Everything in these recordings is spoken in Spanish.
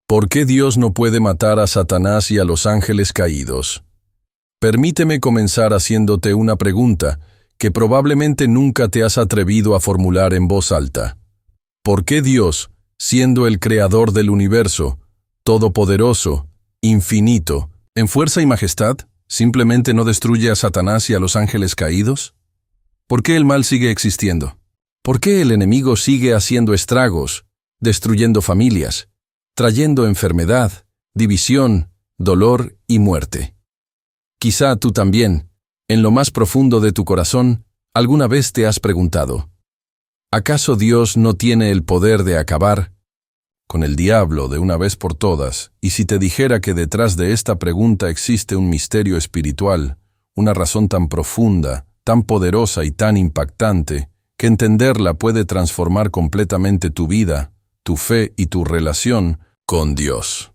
¿Por qué Dios no puede matar a Satanás y a los ángeles caídos? Permíteme comenzar haciéndote una pregunta que probablemente nunca te has atrevido a formular en voz alta. ¿Por qué Dios, siendo el creador del universo, todopoderoso, infinito, en fuerza y majestad, simplemente no destruye a Satanás y a los ángeles caídos? ¿Por qué el mal sigue existiendo? ¿Por qué el enemigo sigue haciendo estragos, destruyendo familias, trayendo enfermedad, división, dolor y muerte? Quizá tú también, en lo más profundo de tu corazón, alguna vez te has preguntado, ¿acaso Dios no tiene el poder de acabar con el diablo de una vez por todas? Y si te dijera que detrás de esta pregunta existe un misterio espiritual, una razón tan profunda, tan poderosa y tan impactante, que entenderla puede transformar completamente tu vida, tu fe y tu relación con Dios.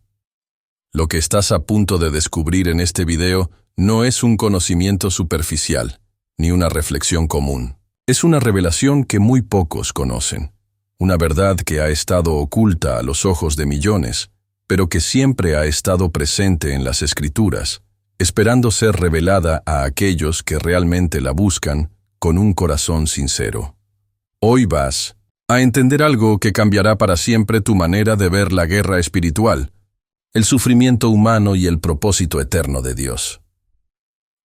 Lo que estás a punto de descubrir en este video no es un conocimiento superficial, ni una reflexión común. Es una revelación que muy pocos conocen. Una verdad que ha estado oculta a los ojos de millones, pero que siempre ha estado presente en las Escrituras, esperando ser revelada a aquellos que realmente la buscan con un corazón sincero. Hoy vas a entender algo que cambiará para siempre tu manera de ver la guerra espiritual, el sufrimiento humano y el propósito eterno de Dios.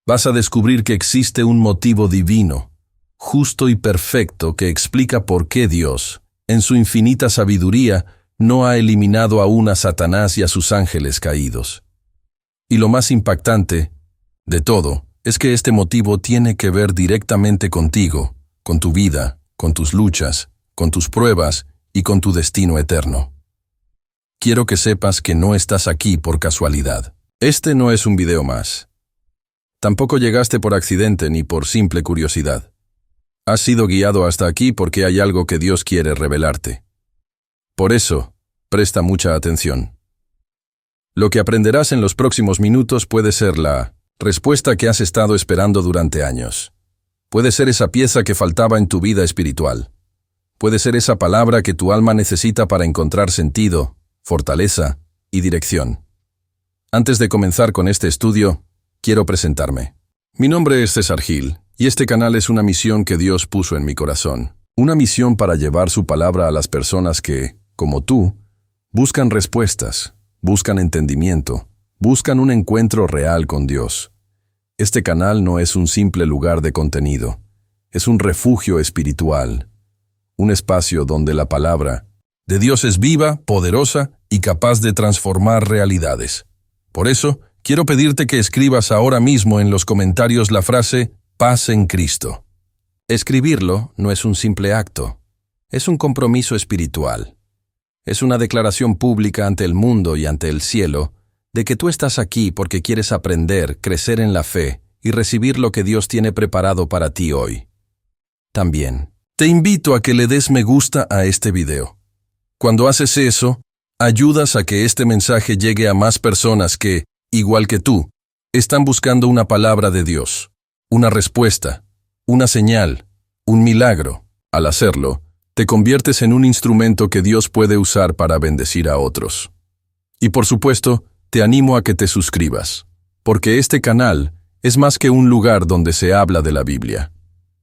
Vas a descubrir que existe un motivo divino, justo y perfecto que explica por qué Dios, en su infinita sabiduría, no ha eliminado aún a Satanás y a sus ángeles caídos. Y lo más impactante de todo es que este motivo tiene que ver directamente contigo, con tu vida, con tus luchas, con tus pruebas y con tu destino eterno. Quiero que sepas que no estás aquí por casualidad. Este no es un video más. Tampoco llegaste por accidente ni por simple curiosidad. Has sido guiado hasta aquí porque hay algo que Dios quiere revelarte. Por eso, presta mucha atención. Lo que aprenderás en los próximos minutos puede ser la respuesta que has estado esperando durante años. Puede ser esa pieza que faltaba en tu vida espiritual. Puede ser esa palabra que tu alma necesita para encontrar sentido, fortaleza y dirección. Antes de comenzar con este estudio, quiero presentarme. Mi nombre es César Gil, y este canal es una misión que Dios puso en mi corazón. Una misión para llevar su palabra a las personas que, como tú, buscan respuestas, buscan entendimiento, buscan un encuentro real con Dios. Este canal no es un simple lugar de contenido, es un refugio espiritual, un espacio donde la palabra de Dios es viva, poderosa y capaz de transformar realidades. Por eso, quiero pedirte que escribas ahora mismo en los comentarios la frase «Paz en Cristo». Escribirlo no es un simple acto, es un compromiso espiritual. Es una declaración pública ante el mundo y ante el cielo de que tú estás aquí porque quieres aprender, crecer en la fe y recibir lo que Dios tiene preparado para ti hoy. También, te invito a que le des me gusta a este video. Cuando haces eso, ayudas a que este mensaje llegue a más personas que, igual que tú, están buscando una palabra de Dios, una respuesta, una señal, un milagro. Al hacerlo, te conviertes en un instrumento que Dios puede usar para bendecir a otros. Y por supuesto, te animo a que te suscribas, porque este canal es más que un lugar donde se habla de la Biblia.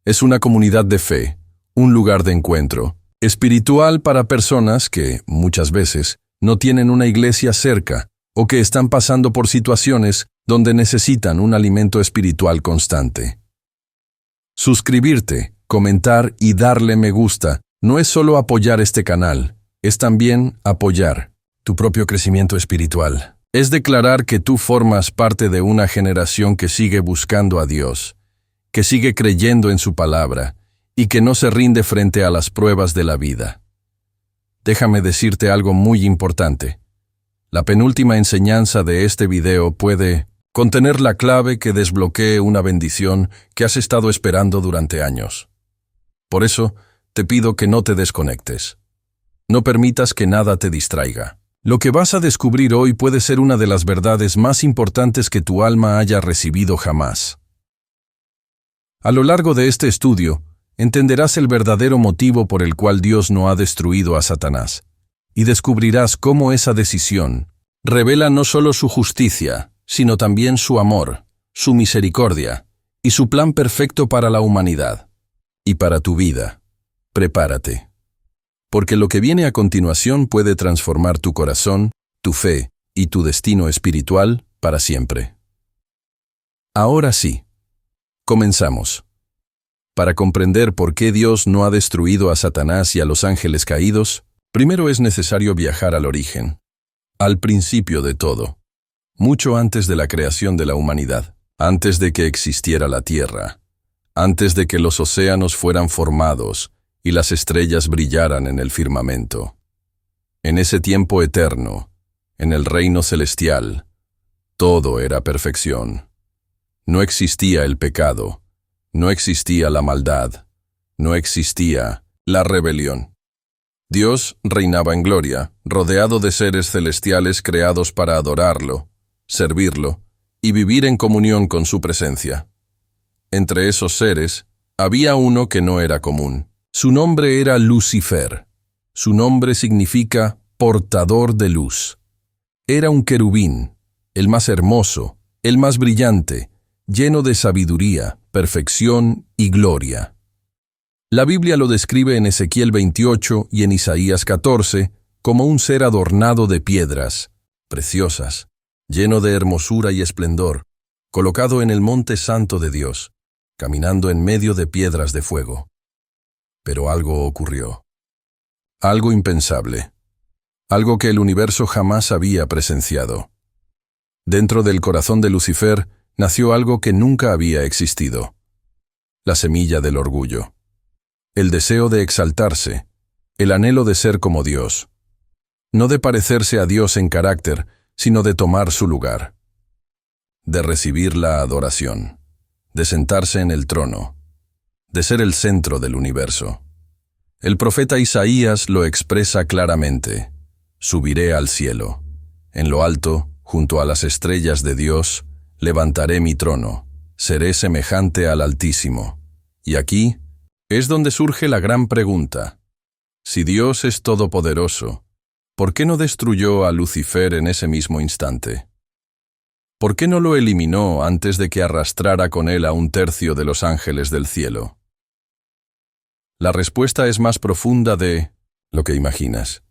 Es una comunidad de fe, un lugar de encuentro, espiritual para personas que, muchas veces, no tienen una iglesia cerca o que están pasando por situaciones donde necesitan un alimento espiritual constante. Suscribirte, comentar y darle me gusta no es solo apoyar este canal, es también apoyar tu propio crecimiento espiritual. Es declarar que tú formas parte de una generación que sigue buscando a Dios, que sigue creyendo en su palabra y que no se rinde frente a las pruebas de la vida. Déjame decirte algo muy importante. La penúltima enseñanza de este video puede contener la clave que desbloquee una bendición que has estado esperando durante años. Por eso, te pido que no te desconectes. No permitas que nada te distraiga. Lo que vas a descubrir hoy puede ser una de las verdades más importantes que tu alma haya recibido jamás. A lo largo de este estudio, entenderás el verdadero motivo por el cual Dios no ha destruido a Satanás, y descubrirás cómo esa decisión revela no solo su justicia, sino también su amor, su misericordia y su plan perfecto para la humanidad y para tu vida. Prepárate, porque lo que viene a continuación puede transformar tu corazón, tu fe y tu destino espiritual para siempre. Ahora sí, comenzamos. Para comprender por qué Dios no ha destruido a Satanás y a los ángeles caídos, primero es necesario viajar al origen, al principio de todo, mucho antes de la creación de la humanidad, antes de que existiera la tierra, antes de que los océanos fueran formados y las estrellas brillaran en el firmamento. En ese tiempo eterno, en el reino celestial, todo era perfección. No existía el pecado, no existía la maldad, no existía la rebelión. Dios reinaba en gloria, rodeado de seres celestiales creados para adorarlo, servirlo y vivir en comunión con su presencia. Entre esos seres, había uno que no era común. Su nombre era Lucifer. Su nombre significa portador de luz. Era un querubín, el más hermoso, el más brillante, lleno de sabiduría, perfección y gloria. La Biblia lo describe en Ezequiel 28 y en Isaías 14 como un ser adornado de piedras, preciosas, lleno de hermosura y esplendor, colocado en el monte santo de Dios, caminando en medio de piedras de fuego. Pero algo ocurrió. Algo impensable. Algo que el universo jamás había presenciado. Dentro del corazón de Lucifer nació algo que nunca había existido. La semilla del orgullo. El deseo de exaltarse, el anhelo de ser como Dios. No de parecerse a Dios en carácter, sino de tomar su lugar. De recibir la adoración. De sentarse en el trono. De ser el centro del universo. El profeta Isaías lo expresa claramente. Subiré al cielo. En lo alto, junto a las estrellas de Dios, levantaré mi trono. Seré semejante al Altísimo. Y aquí es donde surge la gran pregunta. Si Dios es todopoderoso, ¿por qué no destruyó a Lucifer en ese mismo instante? ¿Por qué no lo eliminó antes de que arrastrara con él a un tercio de los ángeles del cielo? La respuesta es más profunda de lo que imaginas.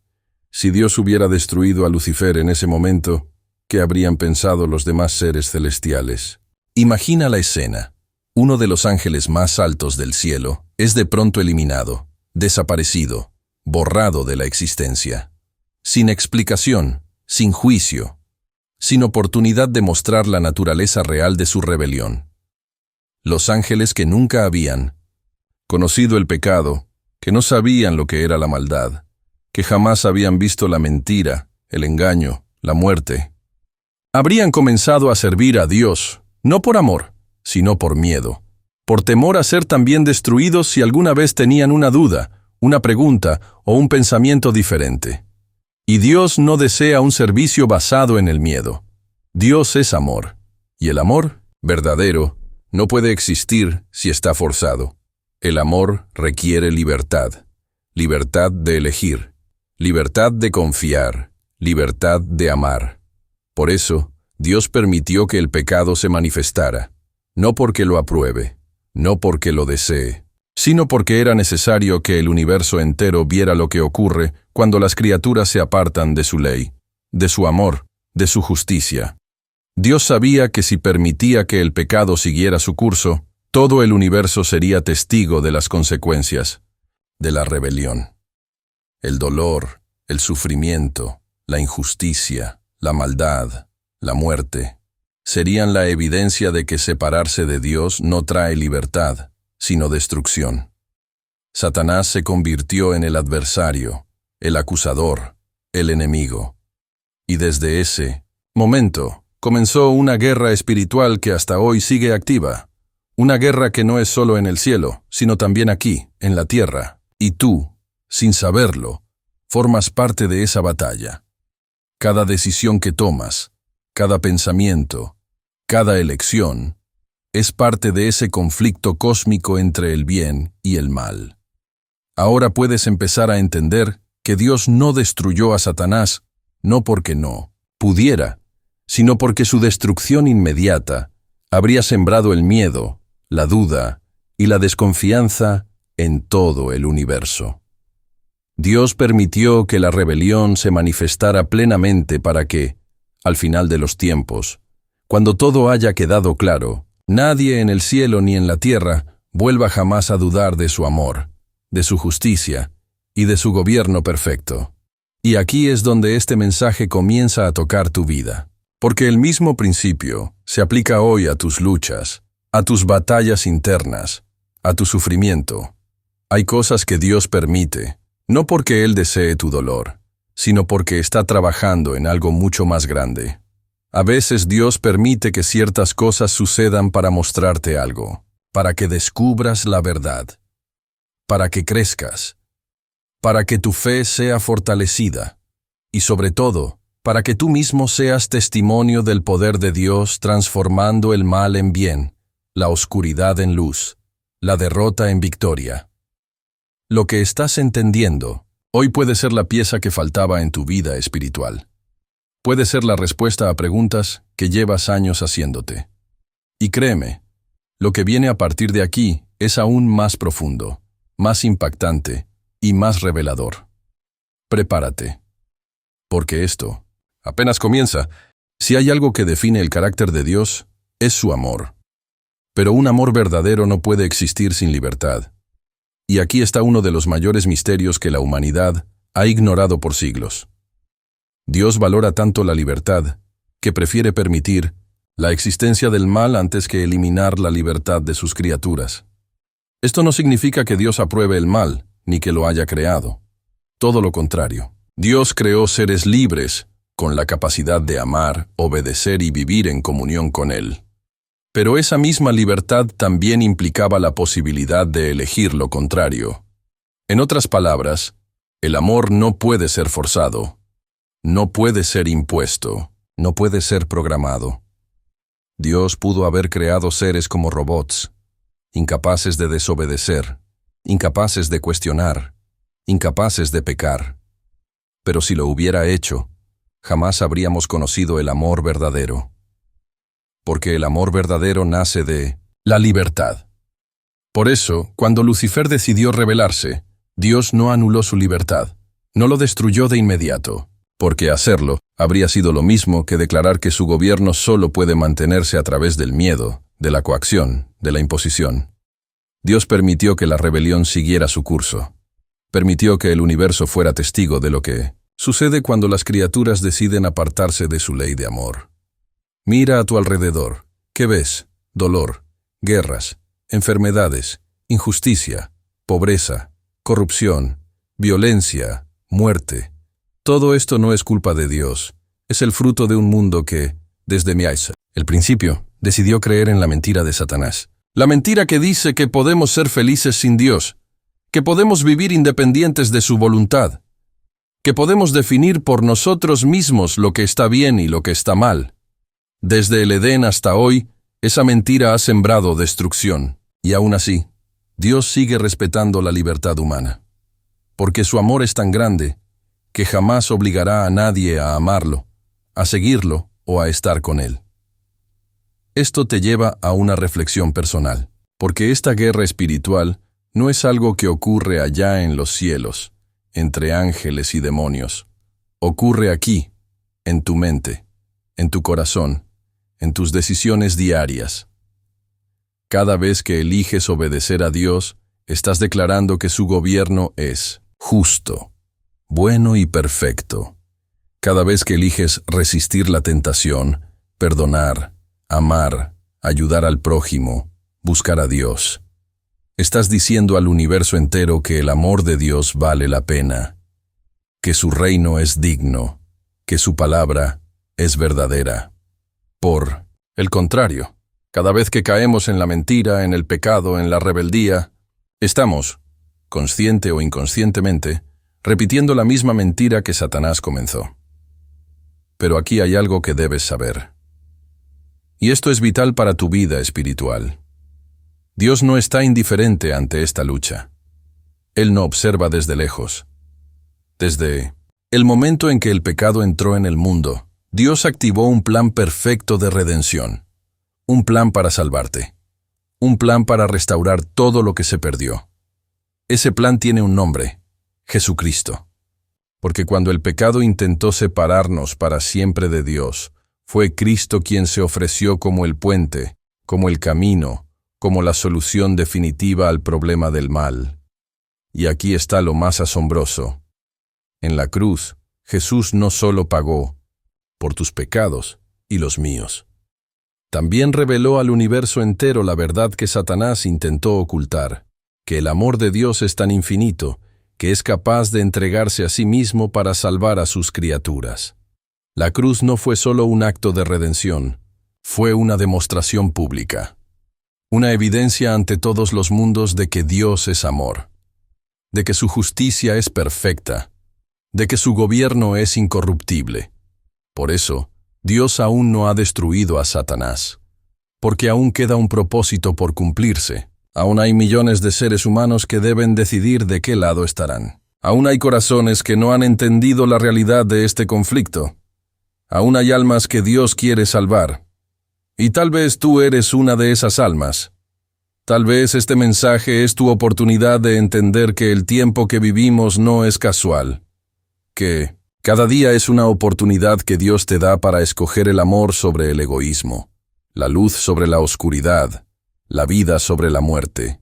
Si Dios hubiera destruido a Lucifer en ese momento, ¿qué habrían pensado los demás seres celestiales? Imagina la escena. Uno de los ángeles más altos del cielo es de pronto eliminado, desaparecido, borrado de la existencia. Sin explicación, sin juicio, sin oportunidad de mostrar la naturaleza real de su rebelión. Los ángeles que nunca habían conocido el pecado, que no sabían lo que era la maldad, que jamás habían visto la mentira, el engaño, la muerte, habrían comenzado a servir a Dios, no por amor, sino por miedo, por temor a ser también destruidos si alguna vez tenían una duda, una pregunta o un pensamiento diferente. Y Dios no desea un servicio basado en el miedo. Dios es amor, y el amor, verdadero, no puede existir si está forzado. El amor requiere libertad, libertad de elegir, libertad de confiar, libertad de amar. Por eso, Dios permitió que el pecado se manifestara, no porque lo apruebe, no porque lo desee, sino porque era necesario que el universo entero viera lo que ocurre cuando las criaturas se apartan de su ley, de su amor, de su justicia. Dios sabía que si permitía que el pecado siguiera su curso, todo el universo sería testigo de las consecuencias de la rebelión. El dolor, el sufrimiento, la injusticia, la maldad, la muerte, serían la evidencia de que separarse de Dios no trae libertad, sino destrucción. Satanás se convirtió en el adversario, el acusador, el enemigo. Y desde ese momento comenzó una guerra espiritual que hasta hoy sigue activa. Una guerra que no es solo en el cielo, sino también aquí, en la tierra. Y tú, sin saberlo, formas parte de esa batalla. Cada decisión que tomas, cada pensamiento, cada elección, es parte de ese conflicto cósmico entre el bien y el mal. Ahora puedes empezar a entender que Dios no destruyó a Satanás, no porque no pudiera, sino porque su destrucción inmediata habría sembrado el miedo, la duda y la desconfianza en todo el universo. Dios permitió que la rebelión se manifestara plenamente para que, al final de los tiempos, cuando todo haya quedado claro, nadie en el cielo ni en la tierra vuelva jamás a dudar de su amor, de su justicia y de su gobierno perfecto. Y aquí es donde este mensaje comienza a tocar tu vida, porque el mismo principio se aplica hoy a tus luchas, a tus batallas internas, a tu sufrimiento. Hay cosas que Dios permite, no porque Él desee tu dolor, sino porque está trabajando en algo mucho más grande. A veces Dios permite que ciertas cosas sucedan para mostrarte algo, para que descubras la verdad, para que crezcas, para que tu fe sea fortalecida y sobre todo, para que tú mismo seas testimonio del poder de Dios transformando el mal en bien, la oscuridad en luz, la derrota en victoria. Lo que estás entendiendo hoy puede ser la pieza que faltaba en tu vida espiritual. Puede ser la respuesta a preguntas que llevas años haciéndote. Y créeme, lo que viene a partir de aquí es aún más profundo, más impactante y más revelador. Prepárate. Porque esto apenas comienza. Si hay algo que define el carácter de Dios, es su amor. Pero un amor verdadero no puede existir sin libertad. Y aquí está uno de los mayores misterios que la humanidad ha ignorado por siglos. Dios valora tanto la libertad que prefiere permitir la existencia del mal antes que eliminar la libertad de sus criaturas. Esto no significa que Dios apruebe el mal, ni que lo haya creado. Todo lo contrario. Dios creó seres libres, con la capacidad de amar, obedecer y vivir en comunión con Él. Pero esa misma libertad también implicaba la posibilidad de elegir lo contrario. En otras palabras, el amor no puede ser forzado. No puede ser impuesto, no puede ser programado. Dios pudo haber creado seres como robots, incapaces de desobedecer, incapaces de cuestionar, incapaces de pecar. Pero si lo hubiera hecho, jamás habríamos conocido el amor verdadero. Porque el amor verdadero nace de la libertad. Por eso, cuando Lucifer decidió rebelarse, Dios no anuló su libertad, no lo destruyó de inmediato. Porque hacerlo habría sido lo mismo que declarar que su gobierno solo puede mantenerse a través del miedo, de la coacción, de la imposición. Dios permitió que la rebelión siguiera su curso. Permitió que el universo fuera testigo de lo que sucede cuando las criaturas deciden apartarse de su ley de amor. Mira a tu alrededor. ¿Qué ves? Dolor, guerras, enfermedades, injusticia, pobreza, corrupción, violencia, muerte. Todo esto no es culpa de Dios, es el fruto de un mundo que, desde el principio, decidió creer en la mentira de Satanás. La mentira que dice que podemos ser felices sin Dios, que podemos vivir independientes de su voluntad, que podemos definir por nosotros mismos lo que está bien y lo que está mal. Desde el Edén hasta hoy, esa mentira ha sembrado destrucción, y aún así, Dios sigue respetando la libertad humana. Porque su amor es tan grande, que jamás obligará a nadie a amarlo, a seguirlo o a estar con él. Esto te lleva a una reflexión personal, porque esta guerra espiritual no es algo que ocurre allá en los cielos, entre ángeles y demonios. Ocurre aquí, en tu mente, en tu corazón, en tus decisiones diarias. Cada vez que eliges obedecer a Dios, estás declarando que su gobierno es justo, bueno y perfecto. Cada vez que eliges resistir la tentación, perdonar, amar, ayudar al prójimo, buscar a Dios, estás diciendo al universo entero que el amor de Dios vale la pena, que su reino es digno, que su palabra es verdadera. Por el contrario, cada vez que caemos en la mentira, en el pecado, en la rebeldía, estamos, consciente o inconscientemente, repitiendo la misma mentira que Satanás comenzó. Pero aquí hay algo que debes saber. Y esto es vital para tu vida espiritual. Dios no está indiferente ante esta lucha. Él no observa desde lejos. Desde el momento en que el pecado entró en el mundo, Dios activó un plan perfecto de redención. Un plan para salvarte. Un plan para restaurar todo lo que se perdió. Ese plan tiene un nombre: Jesucristo. Porque cuando el pecado intentó separarnos para siempre de Dios, fue Cristo quien se ofreció como el puente, como el camino, como la solución definitiva al problema del mal. Y aquí está lo más asombroso. En la cruz, Jesús no solo pagó por tus pecados y los míos. También reveló al universo entero la verdad que Satanás intentó ocultar, que el amor de Dios es tan infinito que es capaz de entregarse a sí mismo para salvar a sus criaturas. La cruz no fue solo un acto de redención, fue una demostración pública. Una evidencia ante todos los mundos de que Dios es amor, de que su justicia es perfecta, de que su gobierno es incorruptible. Por eso, Dios aún no ha destruido a Satanás, porque aún queda un propósito por cumplirse. Aún hay millones de seres humanos que deben decidir de qué lado estarán. Aún hay corazones que no han entendido la realidad de este conflicto. Aún hay almas que Dios quiere salvar. Y tal vez tú eres una de esas almas. Tal vez este mensaje es tu oportunidad de entender que el tiempo que vivimos no es casual. Que cada día es una oportunidad que Dios te da para escoger el amor sobre el egoísmo, la luz sobre la oscuridad, la vida sobre la muerte.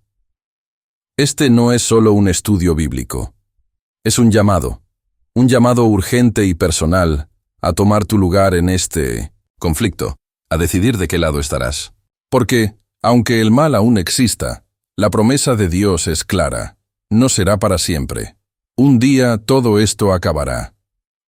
Este no es solo un estudio bíblico. Es un llamado urgente y personal a tomar tu lugar en este conflicto, a decidir de qué lado estarás. Porque, aunque el mal aún exista, la promesa de Dios es clara: no será para siempre. Un día todo esto acabará.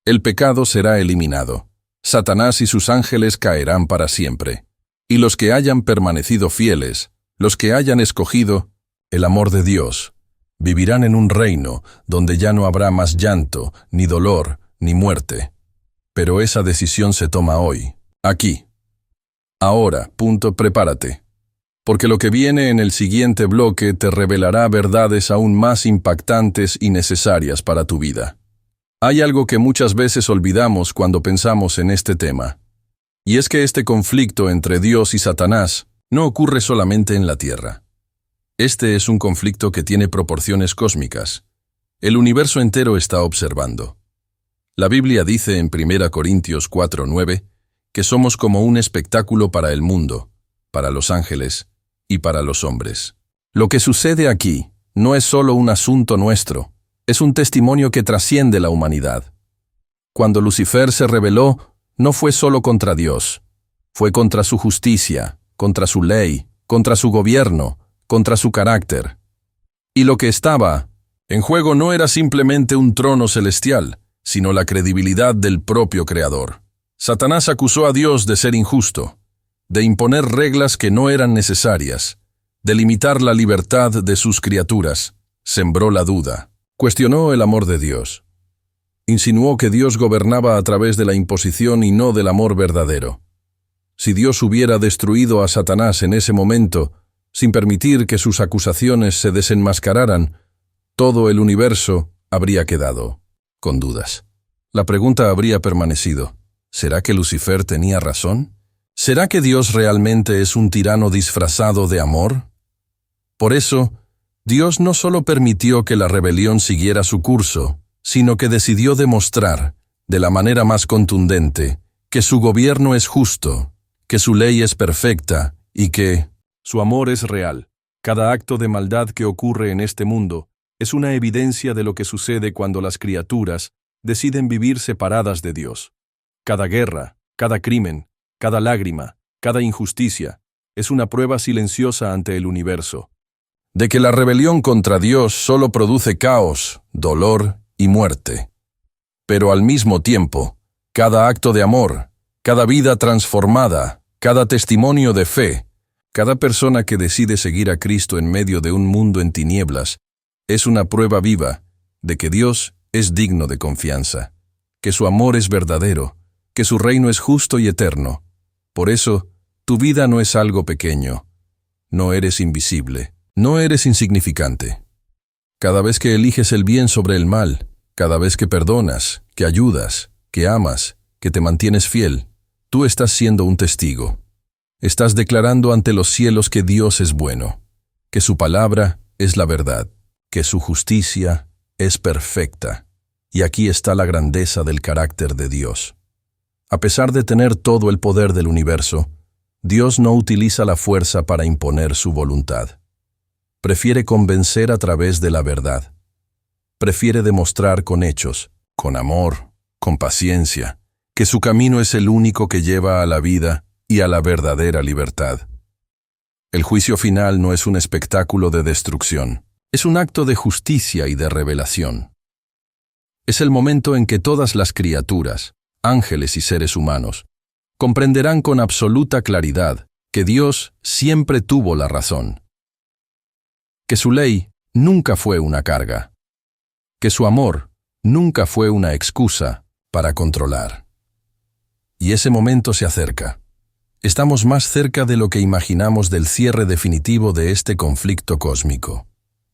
El pecado será eliminado. Satanás y sus ángeles caerán para siempre. Y los que hayan permanecido fieles, los que hayan escogido el amor de Dios, vivirán en un reino donde ya no habrá más llanto, ni dolor, ni muerte. Pero esa decisión se toma hoy, aquí. Ahora, prepárate. Porque lo que viene en el siguiente bloque te revelará verdades aún más impactantes y necesarias para tu vida. Hay algo que muchas veces olvidamos cuando pensamos en este tema. Y es que este conflicto entre Dios y Satanás no ocurre solamente en la tierra. Este es un conflicto que tiene proporciones cósmicas. El universo entero está observando. La Biblia dice en 1 Corintios 4:9 que somos como un espectáculo para el mundo, para los ángeles y para los hombres. Lo que sucede aquí no es solo un asunto nuestro, es un testimonio que trasciende la humanidad. Cuando Lucifer se rebeló, no fue solo contra Dios, fue contra su justicia, contra su ley, contra su gobierno, contra su carácter. Y lo que estaba en juego no era simplemente un trono celestial, sino la credibilidad del propio Creador. Satanás acusó a Dios de ser injusto, de imponer reglas que no eran necesarias, de limitar la libertad de sus criaturas. Sembró la duda, cuestionó el amor de Dios. Insinuó que Dios gobernaba a través de la imposición y no del amor verdadero. Si Dios hubiera destruido a Satanás en ese momento, sin permitir que sus acusaciones se desenmascararan, todo el universo habría quedado con dudas. La pregunta habría permanecido: ¿será que Lucifer tenía razón? ¿Será que Dios realmente es un tirano disfrazado de amor? Por eso, Dios no solo permitió que la rebelión siguiera su curso, sino que decidió demostrar, de la manera más contundente, que su gobierno es justo, que su ley es perfecta y que su amor es real. Cada acto de maldad que ocurre en este mundo es una evidencia de lo que sucede cuando las criaturas deciden vivir separadas de Dios. Cada guerra, cada crimen, cada lágrima, cada injusticia es una prueba silenciosa ante el universo de que la rebelión contra Dios solo produce caos, dolor y muerte. Pero al mismo tiempo, cada acto de amor, cada vida transformada, cada testimonio de fe, cada persona que decide seguir a Cristo en medio de un mundo en tinieblas, es una prueba viva de que Dios es digno de confianza, que su amor es verdadero, que su reino es justo y eterno. Por eso, tu vida no es algo pequeño, no eres invisible, no eres insignificante. Cada vez que eliges el bien sobre el mal, Cada vez que perdonas, que ayudas, que amas, que te mantienes fiel, tú estás siendo un testigo. Estás declarando ante los cielos que Dios es bueno, que su palabra es la verdad, que su justicia es perfecta. Y aquí está la grandeza del carácter de Dios. A pesar de tener todo el poder del universo, Dios no utiliza la fuerza para imponer su voluntad. Prefiere convencer a través de la verdad. Prefiere demostrar con hechos, con amor, con paciencia, que su camino es el único que lleva a la vida y a la verdadera libertad. El juicio final no es un espectáculo de destrucción, es un acto de justicia y de revelación. Es el momento en que todas las criaturas, ángeles y seres humanos, comprenderán con absoluta claridad que Dios siempre tuvo la razón, que su ley nunca fue una carga, que su amor nunca fue una excusa para controlar. Y ese momento se acerca. Estamos más cerca de lo que imaginamos del cierre definitivo de este conflicto cósmico.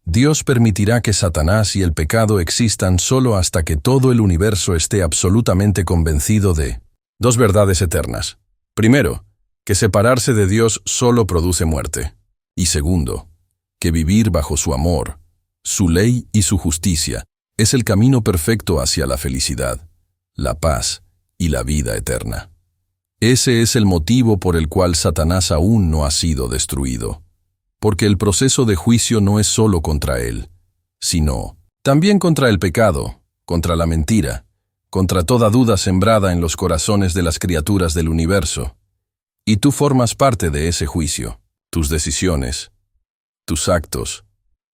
Dios permitirá que Satanás y el pecado existan solo hasta que todo el universo esté absolutamente convencido de dos verdades eternas. Primero, que separarse de Dios solo produce muerte. Y segundo, que vivir bajo su amor, su ley y su justicia es el camino perfecto hacia la felicidad, la paz y la vida eterna. Ese es el motivo por el cual Satanás aún no ha sido destruido. Porque el proceso de juicio no es solo contra él, sino también contra el pecado, contra la mentira, contra toda duda sembrada en los corazones de las criaturas del universo. Y tú formas parte de ese juicio. Tus decisiones, tus actos,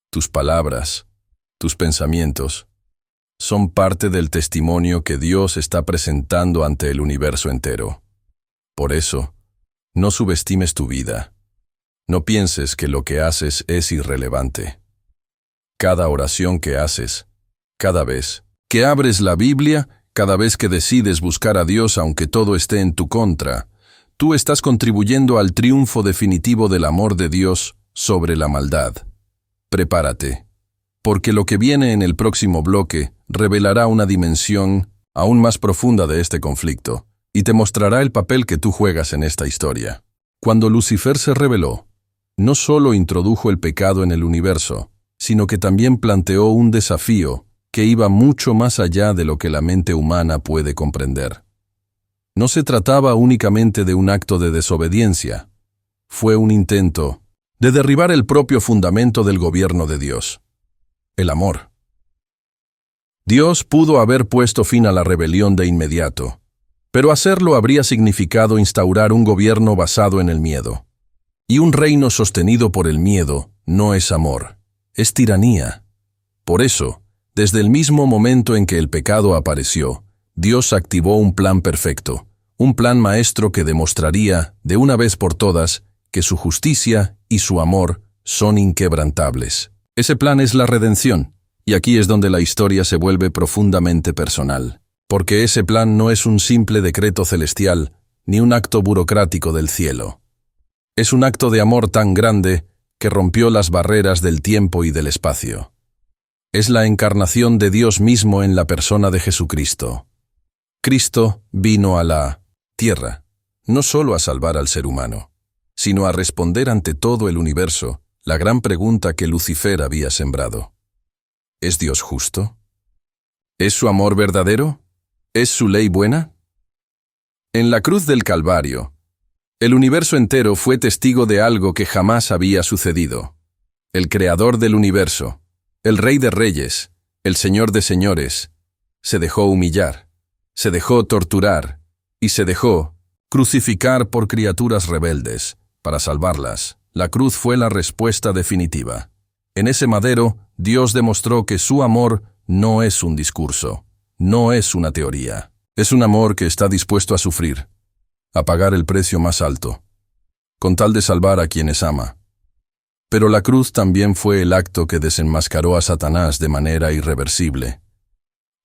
tus palabras, tus pensamientos, son parte del testimonio que Dios está presentando ante el universo entero. Por eso, no subestimes tu vida. No pienses que lo que haces es irrelevante. Cada oración que haces, cada vez que abres la Biblia, cada vez que decides buscar a Dios aunque todo esté en tu contra, tú estás contribuyendo al triunfo definitivo del amor de Dios sobre la maldad. Prepárate, porque lo que viene en el próximo bloque revelará una dimensión aún más profunda de este conflicto y te mostrará el papel que tú juegas en esta historia. Cuando Lucifer se rebeló, no solo introdujo el pecado en el universo, sino que también planteó un desafío que iba mucho más allá de lo que la mente humana puede comprender. No se trataba únicamente de un acto de desobediencia, fue un intento de derribar el propio fundamento del gobierno de Dios, el amor. Dios pudo haber puesto fin a la rebelión de inmediato, pero hacerlo habría significado instaurar un gobierno basado en el miedo. Y un reino sostenido por el miedo no es amor, es tiranía. Por eso, desde el mismo momento en que el pecado apareció, Dios activó un plan perfecto, un plan maestro que demostraría, de una vez por todas, que su justicia y su amor son inquebrantables. Ese plan es la redención, y aquí es donde la historia se vuelve profundamente personal, porque ese plan no es un simple decreto celestial, ni un acto burocrático del cielo. Es un acto de amor tan grande que rompió las barreras del tiempo y del espacio. Es la encarnación de Dios mismo en la persona de Jesucristo. Cristo vino a la tierra, no solo a salvar al ser humano, sino a responder ante todo el universo la gran pregunta que Lucifer había sembrado. ¿Es Dios justo? ¿Es su amor verdadero? ¿Es su ley buena? En la cruz del Calvario, el universo entero fue testigo de algo que jamás había sucedido. El creador del universo, el Rey de Reyes, el Señor de Señores, se dejó humillar, se dejó torturar y se dejó crucificar por criaturas rebeldes. Para salvarlas, la cruz fue la respuesta definitiva. En ese madero, Dios demostró que su amor no es un discurso, no es una teoría. Es un amor que está dispuesto a sufrir, a pagar el precio más alto, con tal de salvar a quienes ama. Pero la cruz también fue el acto que desenmascaró a Satanás de manera irreversible.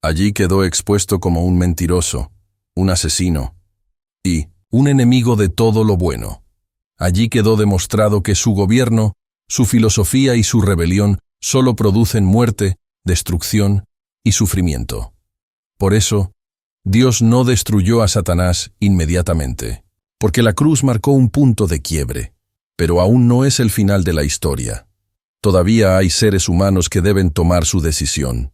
Allí quedó expuesto como un mentiroso, un asesino y un enemigo de todo lo bueno. Allí quedó demostrado que su gobierno, su filosofía y su rebelión solo producen muerte, destrucción y sufrimiento. Por eso, Dios no destruyó a Satanás inmediatamente, porque la cruz marcó un punto de quiebre, pero aún no es el final de la historia. Todavía hay seres humanos que deben tomar su decisión.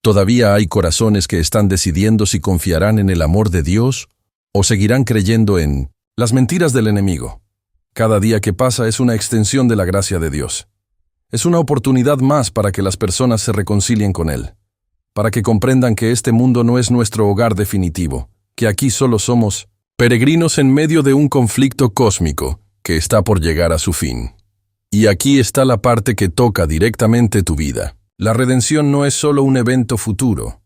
Todavía hay corazones que están decidiendo si confiarán en el amor de Dios o seguirán creyendo en las mentiras del enemigo. Cada día que pasa es una extensión de la gracia de Dios. Es una oportunidad más para que las personas se reconcilien con Él, para que comprendan que este mundo no es nuestro hogar definitivo, que aquí solo somos peregrinos en medio de un conflicto cósmico que está por llegar a su fin. Y aquí está la parte que toca directamente tu vida. La redención no es solo un evento futuro.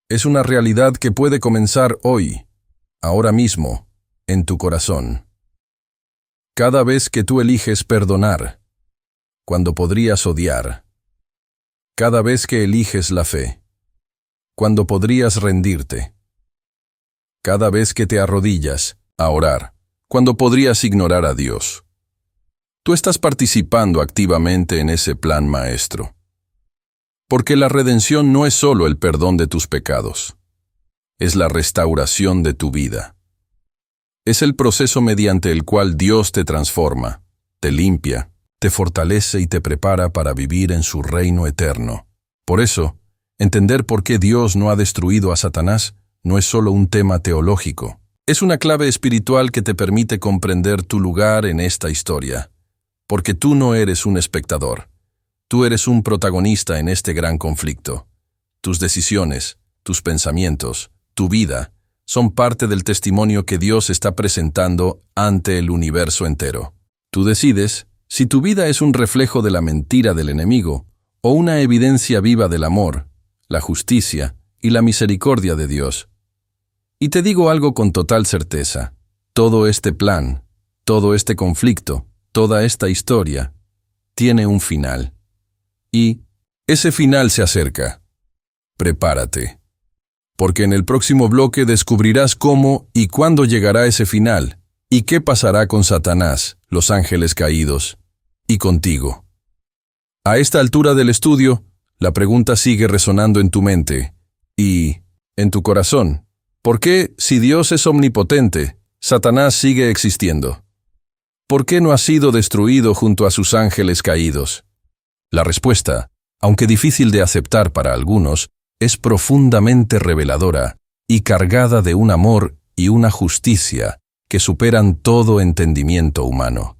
Es una realidad que puede comenzar hoy, ahora mismo, en tu corazón. Cada vez que tú eliges perdonar, cuando podrías odiar. Cada vez que eliges la fe, cuando podrías rendirte. Cada vez que te arrodillas a orar, cuando podrías ignorar a Dios. Tú estás participando activamente en ese plan maestro. Porque la redención no es solo el perdón de tus pecados, es la restauración de tu vida. Es el proceso mediante el cual Dios te transforma, te limpia, te fortalece y te prepara para vivir en su reino eterno. Por eso, entender por qué Dios no ha destruido a Satanás no es solo un tema teológico. Es una clave espiritual que te permite comprender tu lugar en esta historia. Porque tú no eres un espectador. Tú eres un protagonista en este gran conflicto. Tus decisiones, tus pensamientos, tu vida, son parte del testimonio que Dios está presentando ante el universo entero. Tú decides si tu vida es un reflejo de la mentira del enemigo o una evidencia viva del amor, la justicia y la misericordia de Dios. Y te digo algo con total certeza. Todo este plan, todo este conflicto, toda esta historia, tiene un final. Y ese final se acerca. Prepárate. Porque en el próximo bloque descubrirás cómo y cuándo llegará ese final, y qué pasará con Satanás, los ángeles caídos, y contigo. A esta altura del estudio, la pregunta sigue resonando en tu mente y en tu corazón. ¿Por qué, si Dios es omnipotente, Satanás sigue existiendo? ¿Por qué no ha sido destruido junto a sus ángeles caídos? La respuesta, aunque difícil de aceptar para algunos, es profundamente reveladora y cargada de un amor y una justicia que superan todo entendimiento humano.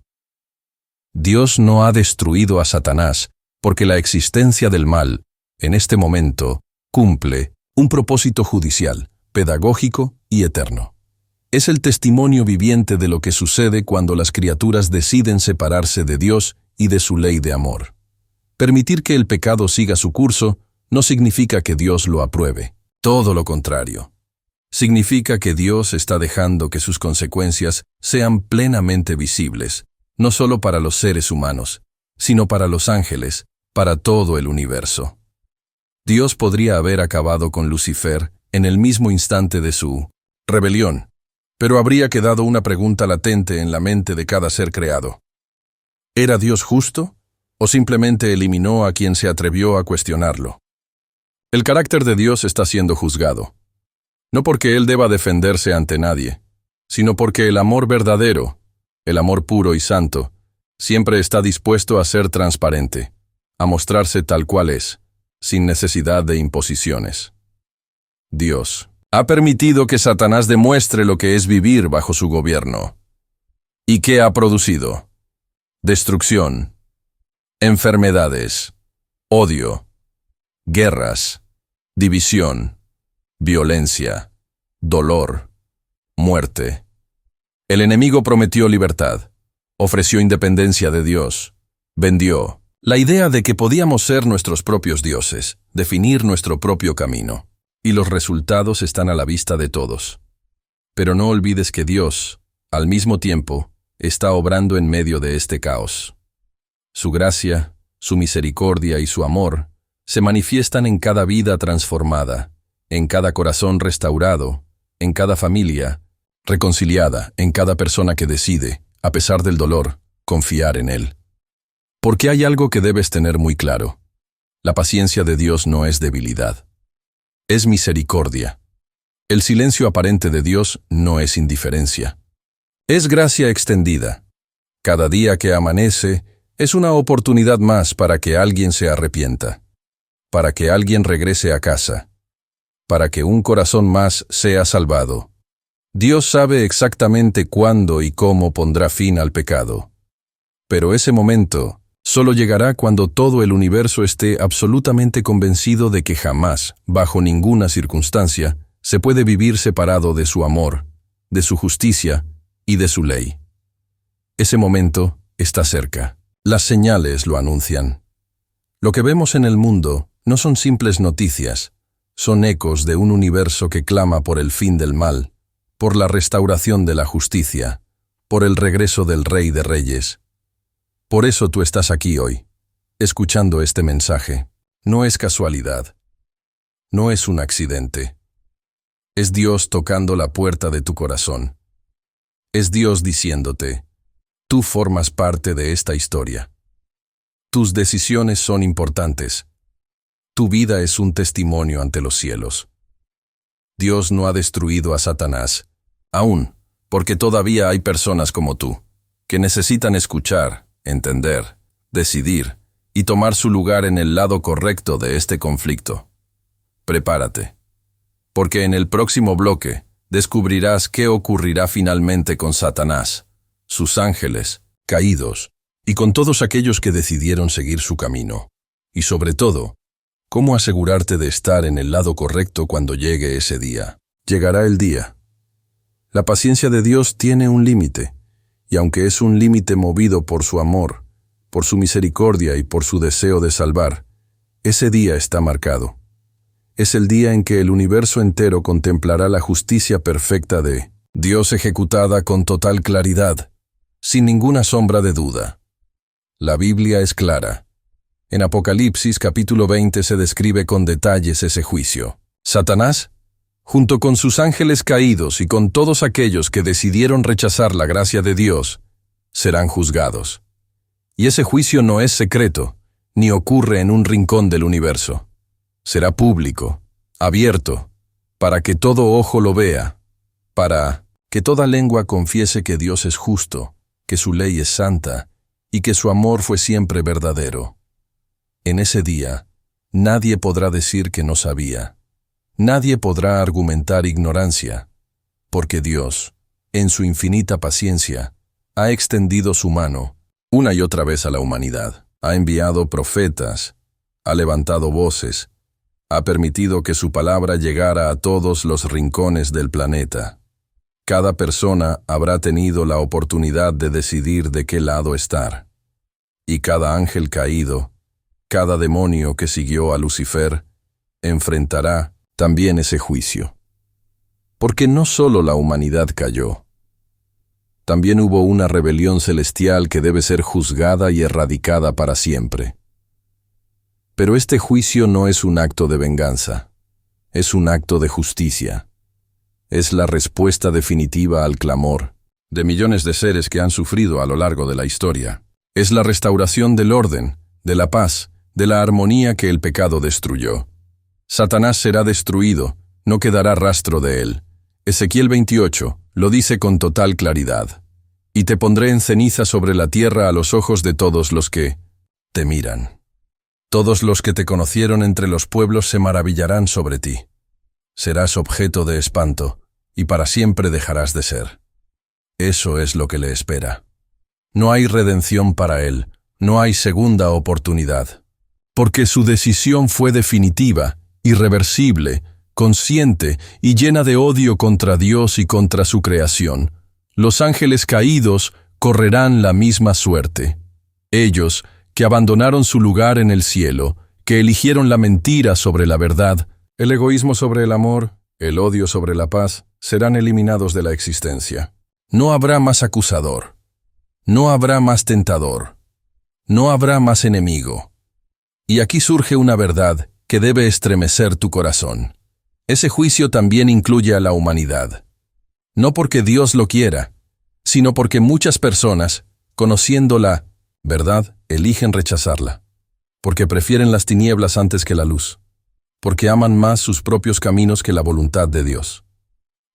Dios no ha destruido a Satanás porque la existencia del mal, en este momento, cumple un propósito judicial, pedagógico y eterno. Es el testimonio viviente de lo que sucede cuando las criaturas deciden separarse de Dios y de su ley de amor. Permitir que el pecado siga su curso no significa que Dios lo apruebe. Todo lo contrario. Significa que Dios está dejando que sus consecuencias sean plenamente visibles, no solo para los seres humanos, sino para los ángeles, para todo el universo. Dios podría haber acabado con Lucifer en el mismo instante de su rebelión, pero habría quedado una pregunta latente en la mente de cada ser creado. ¿Era Dios justo o simplemente eliminó a quien se atrevió a cuestionarlo? El carácter de Dios está siendo juzgado, no porque Él deba defenderse ante nadie, sino porque el amor verdadero, el amor puro y santo, siempre está dispuesto a ser transparente, a mostrarse tal cual es, sin necesidad de imposiciones. Dios ha permitido que Satanás demuestre lo que es vivir bajo su gobierno. ¿Y qué ha producido? Destrucción, enfermedades, odio, guerras, división, violencia, dolor, muerte. El enemigo prometió libertad, ofreció independencia de Dios, vendió la idea de que podíamos ser nuestros propios dioses, definir nuestro propio camino. Y los resultados están a la vista de todos. Pero no olvides que Dios, al mismo tiempo, está obrando en medio de este caos. Su gracia, su misericordia y su amor se manifiestan en cada vida transformada, en cada corazón restaurado, en cada familia reconciliada, en cada persona que decide, a pesar del dolor, confiar en Él. Porque hay algo que debes tener muy claro. La paciencia de Dios no es debilidad. Es misericordia. El silencio aparente de Dios no es indiferencia. Es gracia extendida. Cada día que amanece es una oportunidad más para que alguien se arrepienta, para que alguien regrese a casa, para que un corazón más sea salvado. Dios sabe exactamente cuándo y cómo pondrá fin al pecado. Pero ese momento solo llegará cuando todo el universo esté absolutamente convencido de que jamás, bajo ninguna circunstancia, se puede vivir separado de su amor, de su justicia y de su ley. Ese momento está cerca. Las señales lo anuncian. Lo que vemos en el mundo no son simples noticias, son ecos de un universo que clama por el fin del mal, por la restauración de la justicia, por el regreso del Rey de Reyes. Por eso tú estás aquí hoy, escuchando este mensaje. No es casualidad. No es un accidente. Es Dios tocando la puerta de tu corazón. Es Dios diciéndote, tú formas parte de esta historia. Tus decisiones son importantes. Tu vida es un testimonio ante los cielos. Dios no ha destruido a Satanás, aún, porque todavía hay personas como tú, que necesitan escuchar, entender, decidir y tomar su lugar en el lado correcto de este conflicto. Prepárate, porque en el próximo bloque descubrirás qué ocurrirá finalmente con Satanás, sus ángeles, caídos, y con todos aquellos que decidieron seguir su camino. Y sobre todo, cómo asegurarte de estar en el lado correcto cuando llegue ese día. Llegará el día. La paciencia de Dios tiene un límite, y aunque es un límite movido por su amor, por su misericordia y por su deseo de salvar, ese día está marcado. Es el día en que el universo entero contemplará la justicia perfecta de Dios ejecutada con total claridad, sin ninguna sombra de duda. La Biblia es clara. En Apocalipsis capítulo 20 se describe con detalles ese juicio. Satanás, junto con sus ángeles caídos y con todos aquellos que decidieron rechazar la gracia de Dios, serán juzgados. Y ese juicio no es secreto, ni ocurre en un rincón del universo. Será público, abierto, para que todo ojo lo vea, para que toda lengua confiese que Dios es justo, que su ley es santa y que su amor fue siempre verdadero. En ese día, nadie podrá decir que no sabía. Nadie podrá argumentar ignorancia, porque Dios, en su infinita paciencia, ha extendido su mano una y otra vez a la humanidad. Ha enviado profetas, ha levantado voces, ha permitido que su palabra llegara a todos los rincones del planeta. Cada persona habrá tenido la oportunidad de decidir de qué lado estar. Y cada ángel caído, cada demonio que siguió a Lucifer, enfrentará también ese juicio. Porque no solo la humanidad cayó, también hubo una rebelión celestial que debe ser juzgada y erradicada para siempre. Pero este juicio no es un acto de venganza, es un acto de justicia. Es la respuesta definitiva al clamor de millones de seres que han sufrido a lo largo de la historia. Es la restauración del orden, de la paz, de la armonía que el pecado destruyó. Satanás será destruido, no quedará rastro de él. Ezequiel 28 lo dice con total claridad. Y te pondré en ceniza sobre la tierra a los ojos de todos los que te miran. Todos los que te conocieron entre los pueblos se maravillarán sobre ti. Serás objeto de espanto, y para siempre dejarás de ser. Eso es lo que le espera. No hay redención para él, no hay segunda oportunidad. Porque su decisión fue definitiva, irreversible, consciente y llena de odio contra Dios y contra su creación. Los ángeles caídos correrán la misma suerte. Ellos, que abandonaron su lugar en el cielo, que eligieron la mentira sobre la verdad, el egoísmo sobre el amor, el odio sobre la paz, serán eliminados de la existencia. No habrá más acusador. No habrá más tentador. No habrá más enemigo. Y aquí surge una verdad que debe estremecer tu corazón. Ese juicio también incluye a la humanidad. No porque Dios lo quiera, sino porque muchas personas, conociendo la verdad, eligen rechazarla. porque prefieren las tinieblas antes que la luz, porque aman más sus propios caminos que la voluntad de Dios.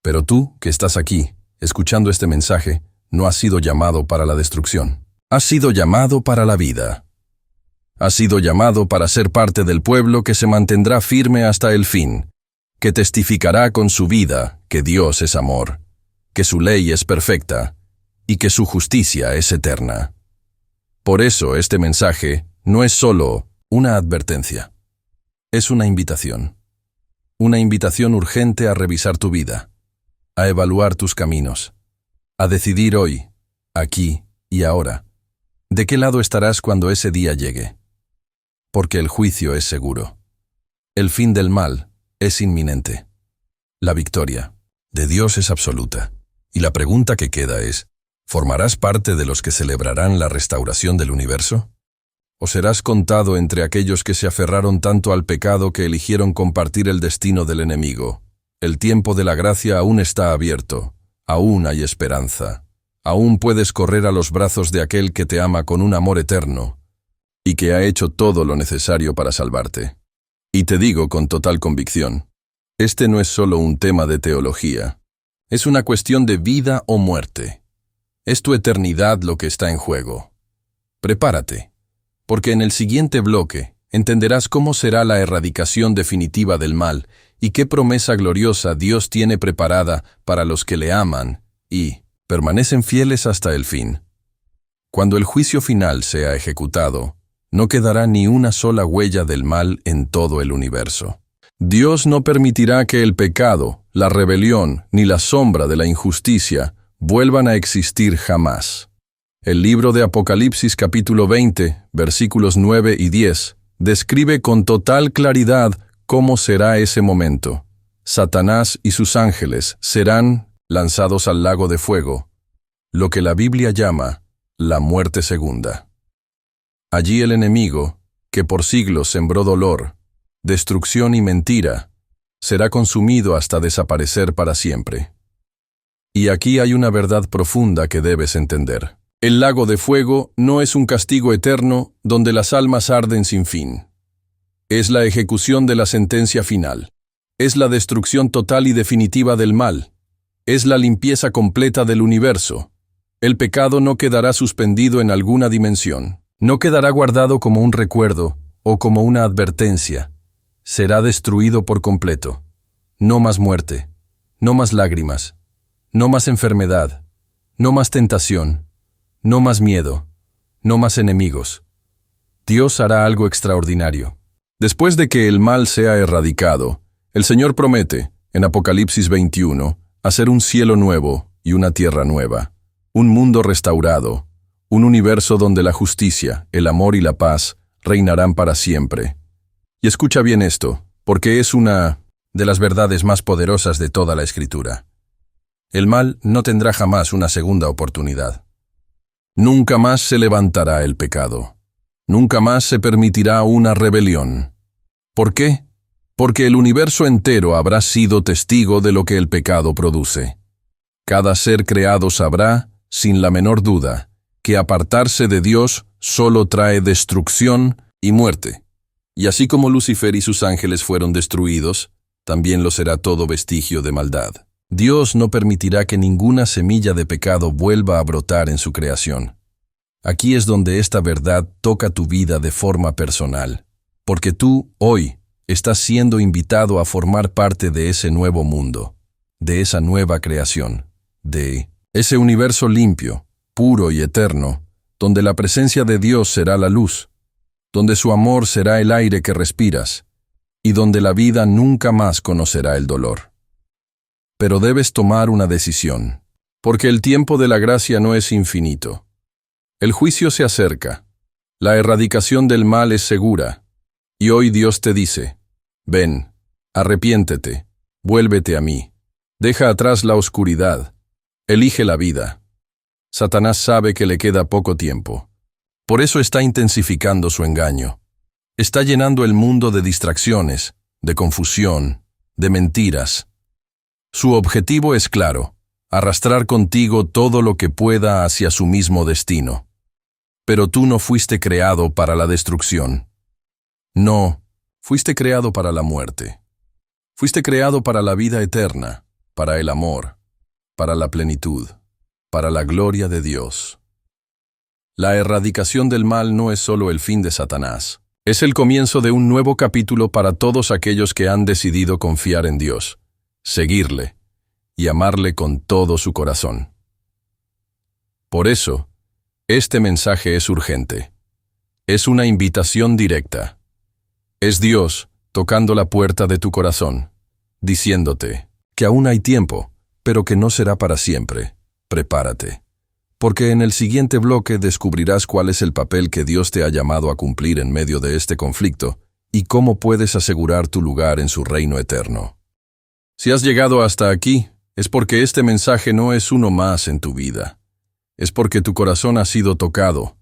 Pero tú, que estás aquí, escuchando este mensaje, no has sido llamado para la destrucción. Has sido llamado para la vida. Has sido llamado para ser parte del pueblo que se mantendrá firme hasta el fin, que testificará con su vida que Dios es amor, que su ley es perfecta y que su justicia es eterna. Por eso este mensaje no es solo una advertencia, es una invitación urgente a revisar tu vida, a evaluar tus caminos, a decidir hoy, aquí y ahora, de qué lado estarás cuando ese día llegue. Porque el juicio es seguro. El fin del mal es inminente. La victoria de Dios es absoluta. Y la pregunta que queda es, ¿formarás parte de los que celebrarán la restauración del universo? ¿O serás contado entre aquellos que se aferraron tanto al pecado que eligieron compartir el destino del enemigo? El tiempo de la gracia aún está abierto. Aún hay esperanza. Aún puedes correr a los brazos de aquel que te ama con un amor eterno y que ha hecho todo lo necesario para salvarte. Y te digo con total convicción, este no es solo un tema de teología, es una cuestión de vida o muerte. Es tu eternidad lo que está en juego. Prepárate, porque en el siguiente bloque entenderás cómo será la erradicación definitiva del mal y qué promesa gloriosa Dios tiene preparada para los que le aman y permanecen fieles hasta el fin. Cuando el juicio final sea ejecutado, no quedará ni una sola huella del mal en todo el universo. Dios no permitirá que el pecado, la rebelión, ni la sombra de la injusticia vuelvan a existir jamás. El libro de Apocalipsis capítulo 20, versículos 9 y 10, describe con total claridad cómo será ese momento. Satanás y sus ángeles serán lanzados al lago de fuego, lo que la Biblia llama la muerte segunda. Allí el enemigo, que por siglos sembró dolor, destrucción y mentira, será consumido hasta desaparecer para siempre. Y aquí hay una verdad profunda que debes entender. El lago de fuego no es un castigo eterno donde las almas arden sin fin. Es la ejecución de la sentencia final. Es la destrucción total y definitiva del mal. Es la limpieza completa del universo. El pecado no quedará suspendido en alguna dimensión. No quedará guardado como un recuerdo o como una advertencia. Será destruido por completo. No más muerte, no más lágrimas, no más enfermedad, no más tentación, no más miedo, no más enemigos. Dios hará algo extraordinario. Después de que el mal sea erradicado, el Señor promete, en Apocalipsis 21, hacer un cielo nuevo y una tierra nueva, un mundo restaurado, un universo donde la justicia, el amor y la paz reinarán para siempre. Y escucha bien esto, porque es una de las verdades más poderosas de toda la Escritura. El mal no tendrá jamás una segunda oportunidad. Nunca más se levantará el pecado. Nunca más se permitirá una rebelión. ¿Por qué? Porque el universo entero habrá sido testigo de lo que el pecado produce. Cada ser creado sabrá, sin la menor duda, que apartarse de Dios solo trae destrucción y muerte. Y así como Lucifer y sus ángeles fueron destruidos, también lo será todo vestigio de maldad. Dios no permitirá que ninguna semilla de pecado vuelva a brotar en su creación. Aquí es donde esta verdad toca tu vida de forma personal, porque tú, hoy, estás siendo invitado a formar parte de ese nuevo mundo, de esa nueva creación, de ese universo limpio, puro y eterno, donde la presencia de Dios será la luz, donde su amor será el aire que respiras, y donde la vida nunca más conocerá el dolor. Pero debes tomar una decisión, porque el tiempo de la gracia no es infinito. El juicio se acerca, la erradicación del mal es segura, y hoy Dios te dice, ven, arrepiéntete, vuélvete a mí, deja atrás la oscuridad, elige la vida. Satanás sabe que le queda poco tiempo. Por eso está intensificando su engaño. Está llenando el mundo de distracciones, de confusión, de mentiras. Su objetivo es claro, arrastrar contigo todo lo que pueda hacia su mismo destino. Pero tú no fuiste creado para la destrucción. No, fuiste creado para la muerte. Fuiste creado para la vida eterna, para el amor, para la plenitud, para la gloria de Dios. La erradicación del mal no es solo el fin de Satanás. Es el comienzo de un nuevo capítulo para todos aquellos que han decidido confiar en Dios, seguirle y amarle con todo su corazón. Por eso, este mensaje es urgente. Es una invitación directa. Es Dios tocando la puerta de tu corazón, diciéndote que aún hay tiempo, pero que no será para siempre. Prepárate. Porque en el siguiente bloque descubrirás cuál es el papel que Dios te ha llamado a cumplir en medio de este conflicto y cómo puedes asegurar tu lugar en su reino eterno. Si has llegado hasta aquí, es porque este mensaje no es uno más en tu vida. Es porque tu corazón ha sido tocado.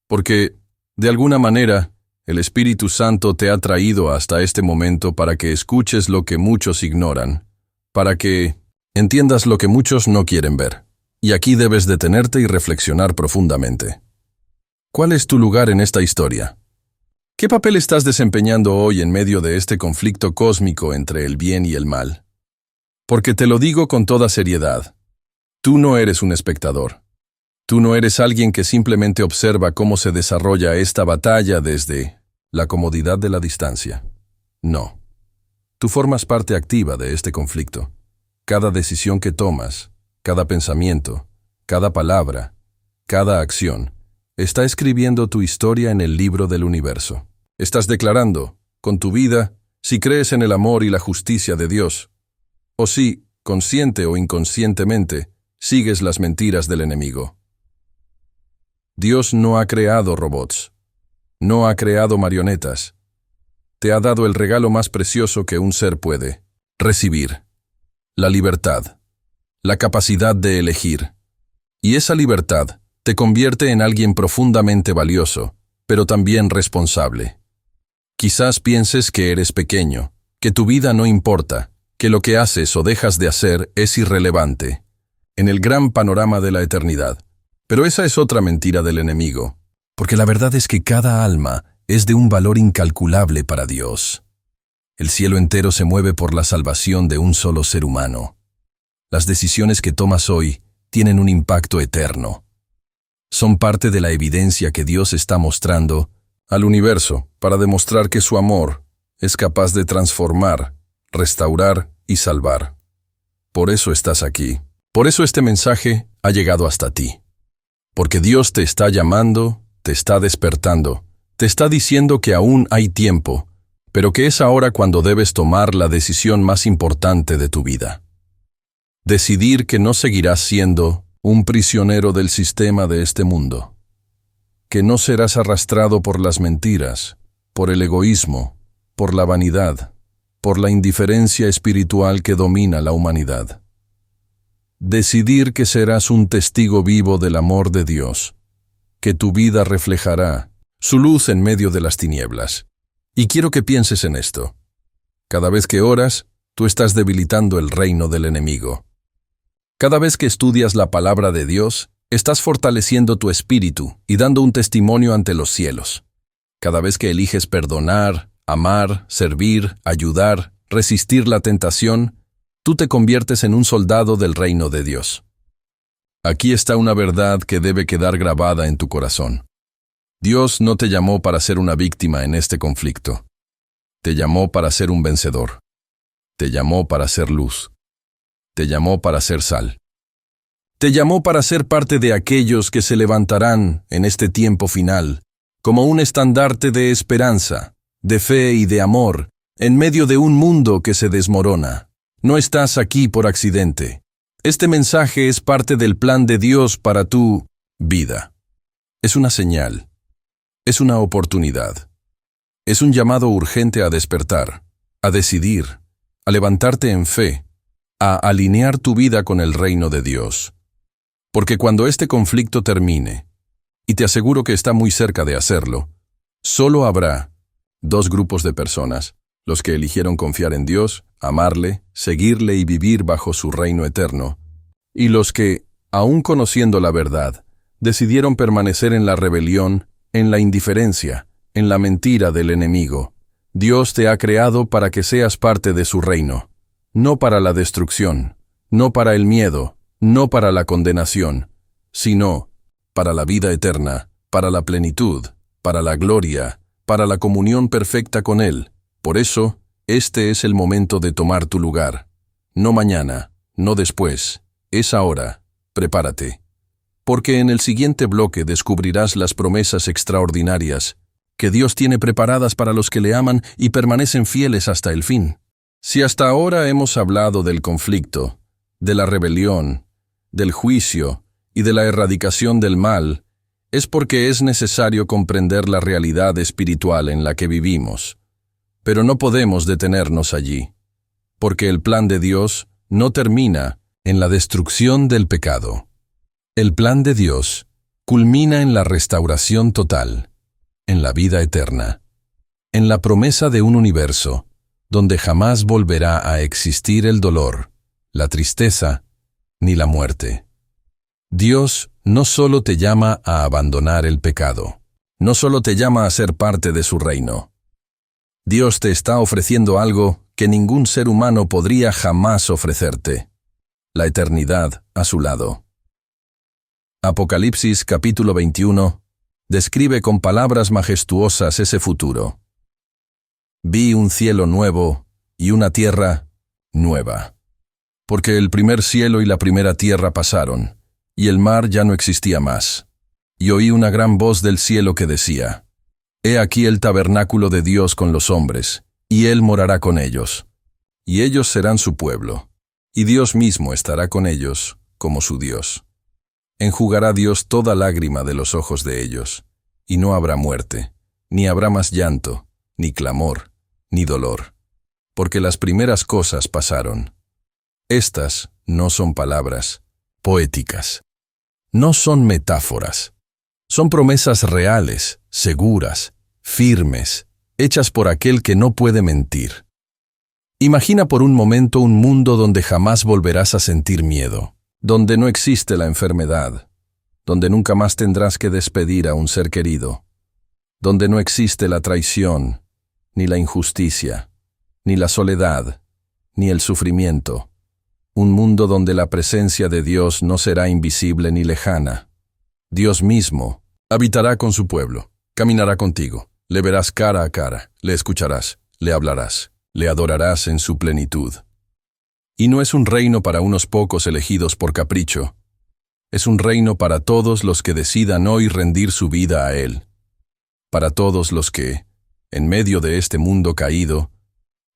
Porque, de alguna manera, el Espíritu Santo te ha traído hasta este momento para que escuches lo que muchos ignoran, para que entiendas lo que muchos no quieren ver. Y aquí debes detenerte y reflexionar profundamente. ¿Cuál es tu lugar en esta historia? ¿Qué papel estás desempeñando hoy en medio de este conflicto cósmico entre el bien y el mal? Porque te lo digo con toda seriedad. Tú no eres un espectador. Tú no eres alguien que simplemente observa cómo se desarrolla esta batalla desde la comodidad de la distancia. No. Tú formas parte activa de este conflicto. Cada decisión que tomas, cada pensamiento, cada palabra, cada acción, está escribiendo tu historia en el libro del universo. Estás declarando, con tu vida, si crees en el amor y la justicia de Dios, o si, consciente o inconscientemente, sigues las mentiras del enemigo. Dios no ha creado robots, no ha creado marionetas. Te ha dado el regalo más precioso que un ser puede recibir: la libertad. La capacidad de elegir. Y esa libertad te convierte en alguien profundamente valioso, pero también responsable. Quizás pienses que eres pequeño, que tu vida no importa, que lo que haces o dejas de hacer es irrelevante, en el gran panorama de la eternidad. Pero esa es otra mentira del enemigo, porque la verdad es que cada alma es de un valor incalculable para Dios. El cielo entero se mueve por la salvación de un solo ser humano. Las decisiones que tomas hoy tienen un impacto eterno. Son parte de la evidencia que Dios está mostrando al universo para demostrar que su amor es capaz de transformar, restaurar y salvar. Por eso estás aquí. Por eso este mensaje ha llegado hasta ti. Porque Dios te está llamando, te está despertando, te está diciendo que aún hay tiempo, pero que es ahora cuando debes tomar la decisión más importante de tu vida. Decidir que no seguirás siendo un prisionero del sistema de este mundo, que no serás arrastrado por las mentiras, por el egoísmo, por la vanidad, por la indiferencia espiritual que domina la humanidad. Decidir que serás un testigo vivo del amor de Dios, que tu vida reflejará su luz en medio de las tinieblas. Y quiero que pienses en esto. Cada vez que oras, tú estás debilitando el reino del enemigo. Cada vez que estudias la palabra de Dios, estás fortaleciendo tu espíritu y dando un testimonio ante los cielos. Cada vez que eliges perdonar, amar, servir, ayudar, resistir la tentación, tú te conviertes en un soldado del reino de Dios. Aquí está una verdad que debe quedar grabada en tu corazón. Dios no te llamó para ser una víctima en este conflicto. Te llamó para ser un vencedor. Te llamó para ser luz. Te llamó para ser sal. Te llamó para ser parte de aquellos que se levantarán en este tiempo final, como un estandarte de esperanza, de fe y de amor, en medio de un mundo que se desmorona. No estás aquí por accidente. Este mensaje es parte del plan de Dios para tu vida. Es una señal. Es una oportunidad. Es un llamado urgente a despertar, a decidir, a levantarte en fe, a alinear tu vida con el reino de Dios. Porque cuando este conflicto termine, y te aseguro que está muy cerca de hacerlo, solo habrá dos grupos de personas: los que eligieron confiar en Dios, amarle, seguirle y vivir bajo su reino eterno, y los que, aun conociendo la verdad, decidieron permanecer en la rebelión, en la indiferencia, en la mentira del enemigo. Dios te ha creado para que seas parte de su reino, no para la destrucción, no para el miedo, no para la condenación, sino para la vida eterna, para la plenitud, para la gloria, para la comunión perfecta con Él. Por eso, este es el momento de tomar tu lugar. No mañana, no después, es ahora. Prepárate. Porque en el siguiente bloque descubrirás las promesas extraordinarias que Dios tiene preparadas para los que le aman y permanecen fieles hasta el fin. Si hasta ahora hemos hablado del conflicto, de la rebelión, del juicio y de la erradicación del mal, es porque es necesario comprender la realidad espiritual en la que vivimos. Pero no podemos detenernos allí, porque el plan de Dios no termina en la destrucción del pecado. El plan de Dios culmina en la restauración total, en la vida eterna, en la promesa de un universo donde jamás volverá a existir el dolor, la tristeza ni la muerte. Dios no solo te llama a abandonar el pecado, no solo te llama a ser parte de su reino. Dios te está ofreciendo algo que ningún ser humano podría jamás ofrecerte: la eternidad a su lado. Apocalipsis capítulo 21 describe con palabras majestuosas ese futuro. Vi un cielo nuevo y una tierra nueva, porque el primer cielo y la primera tierra pasaron, y el mar ya no existía más. Y oí una gran voz del cielo que decía: He aquí el tabernáculo de Dios con los hombres, y Él morará con ellos. Y ellos serán su pueblo, y Dios mismo estará con ellos como su Dios. Enjugará Dios toda lágrima de los ojos de ellos, y no habrá muerte, ni habrá más llanto, ni clamor, ni dolor, porque las primeras cosas pasaron. Estas no son palabras poéticas, no son metáforas, son promesas reales, seguras, firmes, hechas por aquel que no puede mentir. Imagina por un momento un mundo donde jamás volverás a sentir miedo, donde no existe la enfermedad, donde nunca más tendrás que despedir a un ser querido, donde no existe la traición, ni la injusticia, ni la soledad, ni el sufrimiento. Un mundo donde la presencia de Dios no será invisible ni lejana. Dios mismo habitará con su pueblo, caminará contigo, le verás cara a cara, le escucharás, le hablarás, le adorarás en su plenitud. Y no es un reino para unos pocos elegidos por capricho. Es un reino para todos los que decidan hoy rendir su vida a Él. Para todos los que, en medio de este mundo caído,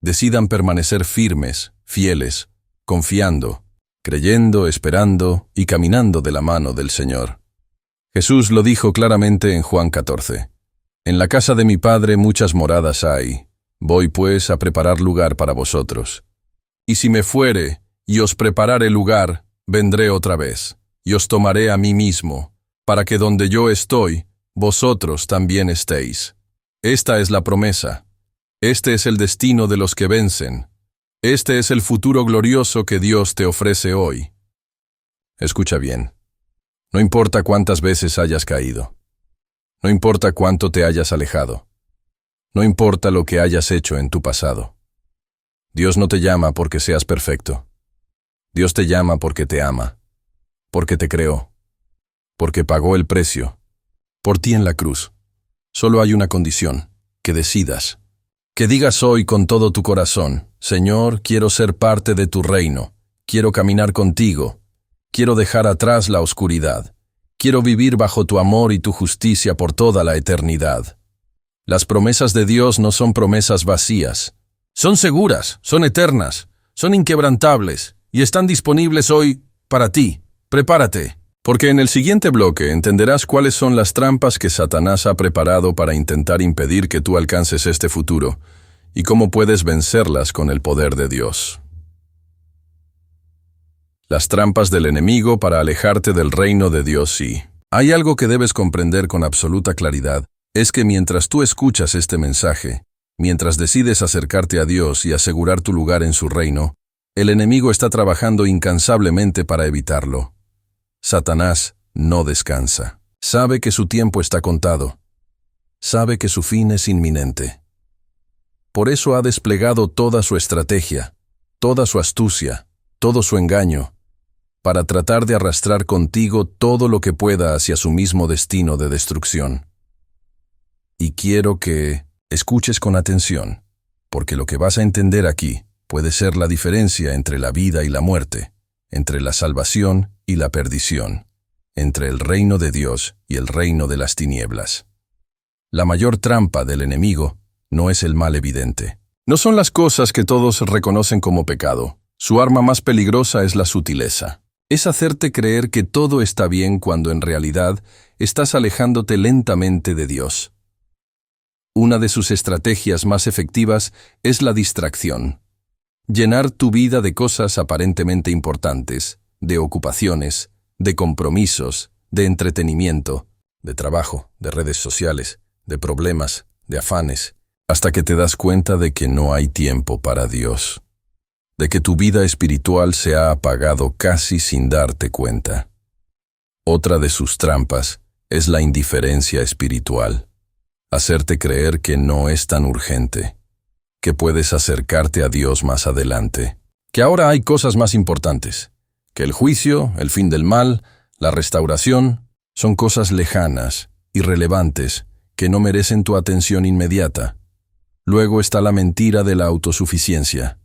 decidan permanecer firmes, fieles, confiando, creyendo, esperando y caminando de la mano del Señor. Jesús lo dijo claramente en Juan 14. En la casa de mi Padre muchas moradas hay. Voy pues a preparar lugar para vosotros. Y si me fuere y os preparare lugar, vendré otra vez, y os tomaré a mí mismo, para que donde yo estoy, vosotros también estéis. Esta es la promesa. Este es el destino de los que vencen. Este es el futuro glorioso que Dios te ofrece hoy. Escucha bien. No importa cuántas veces hayas caído. No importa cuánto te hayas alejado. No importa lo que hayas hecho en tu pasado. Dios no te llama porque seas perfecto. Dios te llama porque te ama, porque te creó, porque pagó el precio, por ti en la cruz. Solo hay una condición: que decidas. Que digas hoy con todo tu corazón: Señor, quiero ser parte de tu reino, quiero caminar contigo, quiero dejar atrás la oscuridad, quiero vivir bajo tu amor y tu justicia por toda la eternidad. Las promesas de Dios no son promesas vacías. Son seguras, son eternas, son inquebrantables y están disponibles hoy para ti. Prepárate, porque en el siguiente bloque entenderás cuáles son las trampas que Satanás ha preparado para intentar impedir que tú alcances este futuro y cómo puedes vencerlas con el poder de Dios. Las trampas del enemigo para alejarte del reino de Dios. Sí. Hay algo que debes comprender con absoluta claridad, es que mientras tú escuchas este mensaje, mientras decides acercarte a Dios y asegurar tu lugar en su reino, el enemigo está trabajando incansablemente para evitarlo. Satanás no descansa. Sabe que su tiempo está contado. sabe que su fin es inminente. Por eso ha desplegado toda su estrategia, toda su astucia, todo su engaño, para tratar de arrastrar contigo todo lo que pueda hacia su mismo destino de destrucción. Y quiero que escuches con atención, porque lo que vas a entender aquí puede ser la diferencia entre la vida y la muerte, entre la salvación y la perdición, entre el reino de Dios y el reino de las tinieblas. La mayor trampa del enemigo no es el mal evidente. No son las cosas que todos reconocen como pecado. Su arma más peligrosa es la sutileza. Es hacerte creer que todo está bien cuando en realidad estás alejándote lentamente de Dios. Una de sus estrategias más efectivas es la distracción. Llenar tu vida de cosas aparentemente importantes, de ocupaciones, de compromisos, de entretenimiento, de trabajo, de redes sociales, de problemas, de afanes, hasta que te das cuenta de que no hay tiempo para Dios, de que tu vida espiritual se ha apagado casi sin darte cuenta. Otra de sus trampas es la indiferencia espiritual, hacerte creer que no es tan urgente, que puedes acercarte a Dios más adelante, que ahora hay cosas más importantes, que el juicio, el fin del mal, la restauración, son cosas lejanas, irrelevantes, que no merecen tu atención inmediata. Luego está la mentira de la autosuficiencia.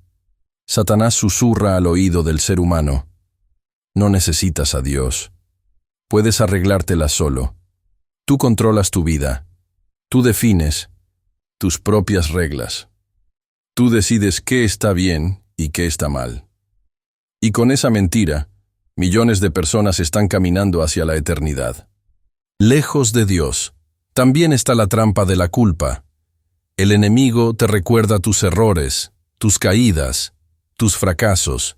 Satanás susurra al oído del ser humano: no necesitas a Dios. Puedes arreglártela solo. Tú controlas tu vida. Tú defines tus propias reglas. Tú decides qué está bien y qué está mal. Y con esa mentira, millones de personas están caminando hacia la eternidad. Lejos de Dios, también está la trampa de la culpa. El enemigo te recuerda tus errores, tus caídas, tus fracasos.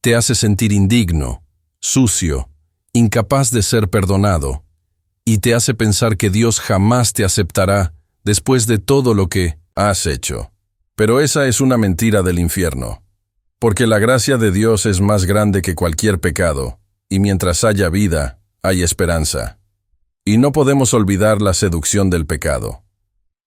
Te hace sentir indigno, sucio, incapaz de ser perdonado, y te hace pensar que Dios jamás te aceptará después de todo lo que has hecho. Pero esa es una mentira del infierno, porque la gracia de Dios es más grande que cualquier pecado, y mientras haya vida, hay esperanza. Y no podemos olvidar la seducción del pecado.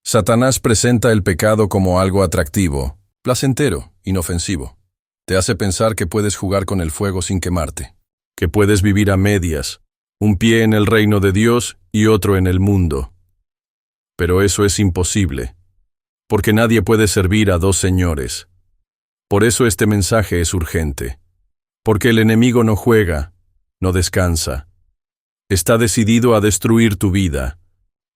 Satanás presenta el pecado como algo atractivo, placentero, inofensivo. Te hace pensar que puedes jugar con el fuego sin quemarte, que puedes vivir a medias, un pie en el reino de Dios y otro en el mundo. Pero eso es imposible, porque nadie puede servir a dos señores. Por eso este mensaje es urgente, porque el enemigo no juega, no descansa. Está decidido a destruir tu vida,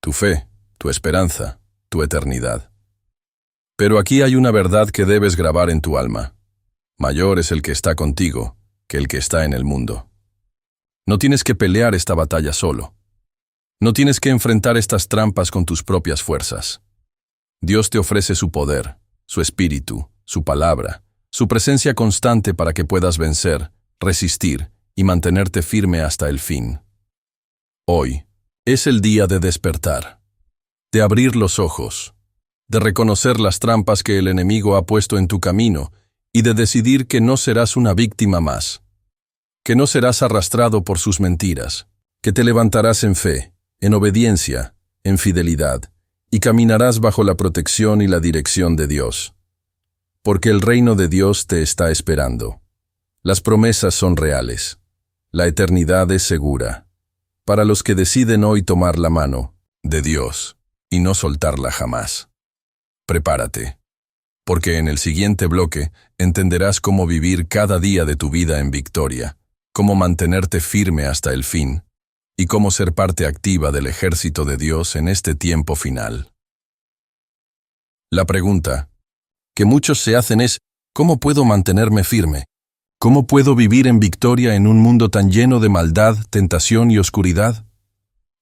tu fe, tu esperanza, tu eternidad. Pero aquí hay una verdad que debes grabar en tu alma. Mayor es el que está contigo que el que está en el mundo. No tienes que pelear esta batalla solo. No tienes que enfrentar estas trampas con tus propias fuerzas. Dios te ofrece su poder, su espíritu, su palabra, su presencia constante para que puedas vencer, resistir y mantenerte firme hasta el fin. Hoy es el día de despertar, de abrir los ojos, de reconocer las trampas que el enemigo ha puesto en tu camino y de decidir que no serás una víctima más, que no serás arrastrado por sus mentiras, que te levantarás en fe, en obediencia, en fidelidad, y caminarás bajo la protección y la dirección de Dios. Porque el reino de Dios te está esperando. Las promesas son reales. La eternidad es segura. Para los que deciden hoy tomar la mano de Dios y no soltarla jamás. Prepárate, porque en el siguiente bloque entenderás cómo vivir cada día de tu vida en victoria, cómo mantenerte firme hasta el fin, y cómo ser parte activa del ejército de Dios en este tiempo final. La pregunta que muchos se hacen es: ¿cómo puedo mantenerme firme? ¿Cómo puedo vivir en victoria en un mundo tan lleno de maldad, tentación y oscuridad?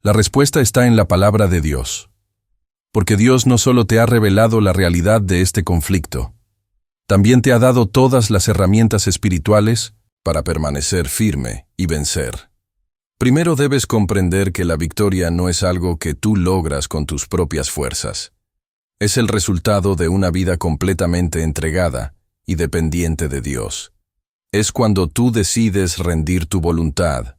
La respuesta está en la palabra de Dios. Porque Dios no solo te ha revelado la realidad de este conflicto, también te ha dado todas las herramientas espirituales para permanecer firme y vencer. Primero debes comprender que la victoria no es algo que tú logras con tus propias fuerzas. Es el resultado de una vida completamente entregada y dependiente de Dios. Es cuando tú decides rendir tu voluntad,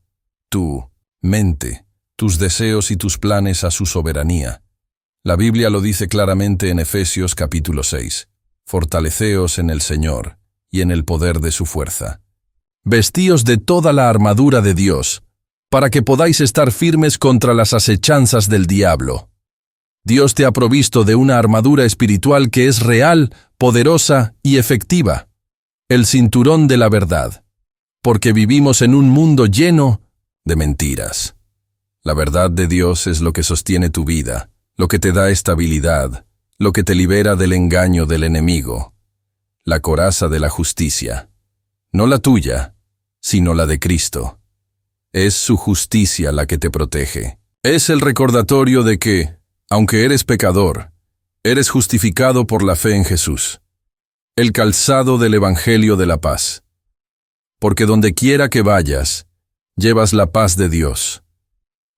tu mente, tus deseos y tus planes a su soberanía. La Biblia lo dice claramente en Efesios capítulo 6. Fortaleceos en el Señor y en el poder de su fuerza. Vestíos de toda la armadura de Dios, para que podáis estar firmes contra las acechanzas del diablo. Dios te ha provisto de una armadura espiritual que es real, poderosa y efectiva. El cinturón de la verdad. Porque vivimos en un mundo lleno de mentiras. La verdad de Dios es lo que sostiene tu vida, lo que te da estabilidad, lo que te libera del engaño del enemigo. La coraza de la justicia. No la tuya, sino la de Cristo. Es su justicia la que te protege. Es el recordatorio de que, aunque eres pecador, eres justificado por la fe en Jesús. El calzado del Evangelio de la paz. Porque donde quiera que vayas, llevas la paz de Dios.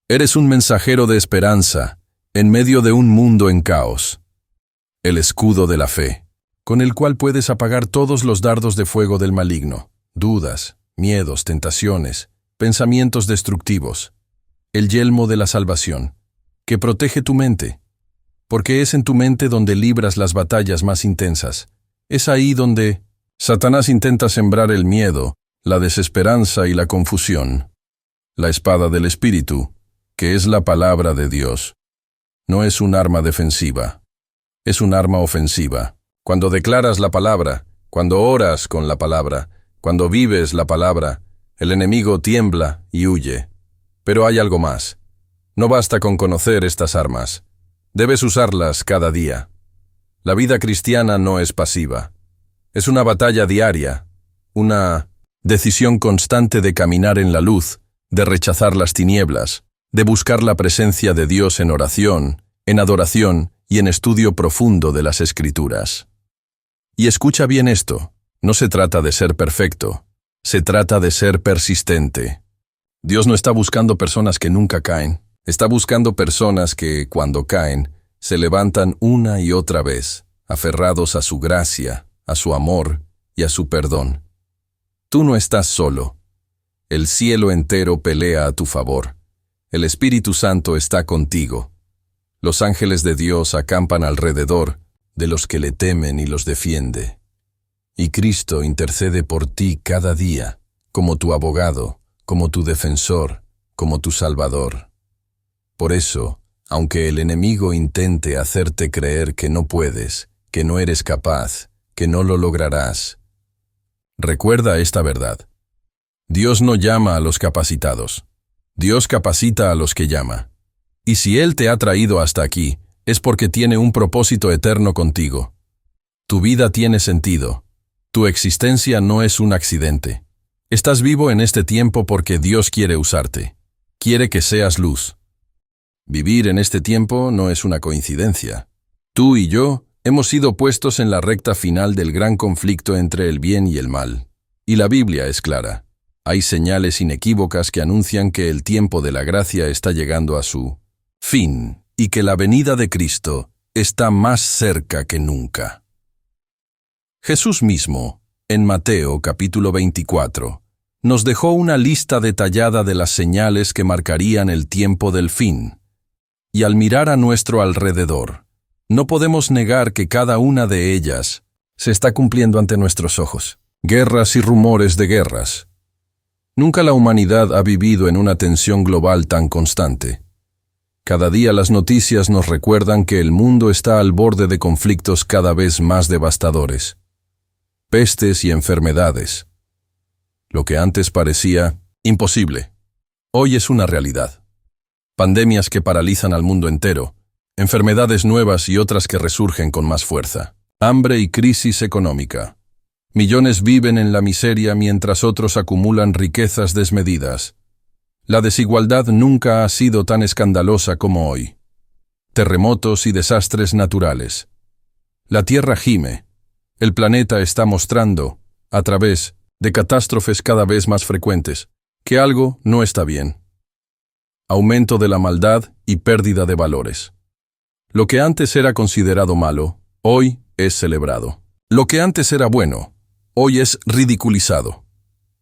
Eres un mensajero de esperanza en medio de un mundo en caos. El escudo de la fe, con el cual puedes apagar todos los dardos de fuego del maligno, dudas, miedos, tentaciones, pensamientos destructivos. El yelmo de la salvación, que protege tu mente, porque es en tu mente donde libras las batallas más intensas. Es ahí donde Satanás intenta sembrar el miedo, la desesperanza y la confusión. La espada del Espíritu, que es la palabra de Dios, no es un arma defensiva, es un arma ofensiva. Cuando declaras la palabra, cuando oras con la palabra, cuando vives la palabra, el enemigo tiembla y huye. Pero hay algo más. No basta con conocer estas armas. Debes usarlas cada día. La vida cristiana no es pasiva. Es una batalla diaria, una decisión constante de caminar en la luz, de rechazar las tinieblas, de buscar la presencia de Dios en oración, en adoración y en estudio profundo de las Escrituras. Y escucha bien esto, no se trata de ser perfecto, se trata de ser persistente. Dios no está buscando personas que nunca caen, está buscando personas que, cuando caen, se levantan una y otra vez, aferrados a su gracia, a su amor y a su perdón. Tú no estás solo. El cielo entero pelea a tu favor. El Espíritu Santo está contigo. Los ángeles de Dios acampan alrededor de los que le temen y los defiende. Y Cristo intercede por ti cada día, como tu abogado, como tu defensor, como tu salvador. Por eso, aunque el enemigo intente hacerte creer que no puedes, que no eres capaz, que no lo lograrás, recuerda esta verdad. Dios no llama a los capacitados. Dios capacita a los que llama. Y si Él te ha traído hasta aquí, es porque tiene un propósito eterno contigo. Tu vida tiene sentido. Tu existencia no es un accidente. Estás vivo en este tiempo porque Dios quiere usarte. Quiere que seas luz. Vivir en este tiempo no es una coincidencia. Tú y yo hemos sido puestos en la recta final del gran conflicto entre el bien y el mal. Y la Biblia es clara. Hay señales inequívocas que anuncian que el tiempo de la gracia está llegando a su fin y que la venida de Cristo está más cerca que nunca. Jesús mismo, en Mateo capítulo 24, nos dejó una lista detallada de las señales que marcarían el tiempo del fin. Y al mirar a nuestro alrededor, no podemos negar que cada una de ellas se está cumpliendo ante nuestros ojos. Guerras y rumores de guerras. Nunca la humanidad ha vivido en una tensión global tan constante. Cada día las noticias nos recuerdan que el mundo está al borde de conflictos cada vez más devastadores. Pestes y enfermedades. Lo que antes parecía imposible, hoy es una realidad. Pandemias que paralizan al mundo entero, enfermedades nuevas y otras que resurgen con más fuerza. Hambre y crisis económica. Millones viven en la miseria mientras otros acumulan riquezas desmedidas. La desigualdad nunca ha sido tan escandalosa como hoy. Terremotos y desastres naturales. La Tierra gime. El planeta está mostrando, a través de catástrofes cada vez más frecuentes, que algo no está bien. Aumento de la maldad y pérdida de valores. Lo que antes era considerado malo, hoy es celebrado. Lo que antes era bueno, hoy es ridiculizado.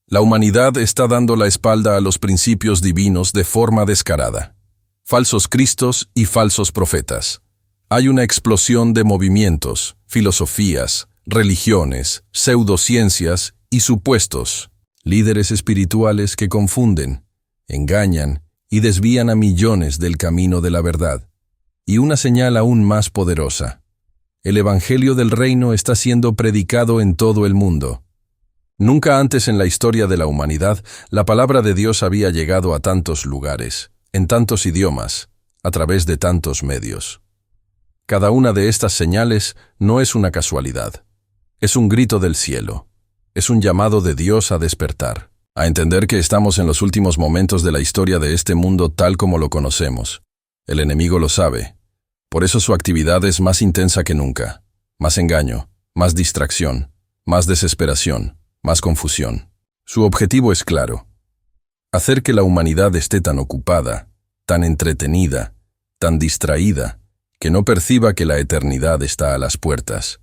La humanidad está dando la espalda a los principios divinos de forma descarada. Falsos cristos y falsos profetas. Hay una explosión de movimientos, filosofías, religiones, pseudociencias y supuestos, líderes espirituales que confunden, engañan y desvían a millones del camino de la verdad. Y una señal aún más poderosa. El Evangelio del Reino está siendo predicado en todo el mundo. Nunca antes en la historia de la humanidad la palabra de Dios había llegado a tantos lugares, en tantos idiomas, a través de tantos medios. Cada una de estas señales no es una casualidad. Es un grito del cielo. Es un llamado de Dios a despertar, a entender que estamos en los últimos momentos de la historia de este mundo tal como lo conocemos. El enemigo lo sabe. Por eso su actividad es más intensa que nunca. Más engaño, más distracción, más desesperación, más confusión. Su objetivo es claro: hacer que la humanidad esté tan ocupada, tan entretenida, tan distraída, que no perciba que la eternidad está a las puertas.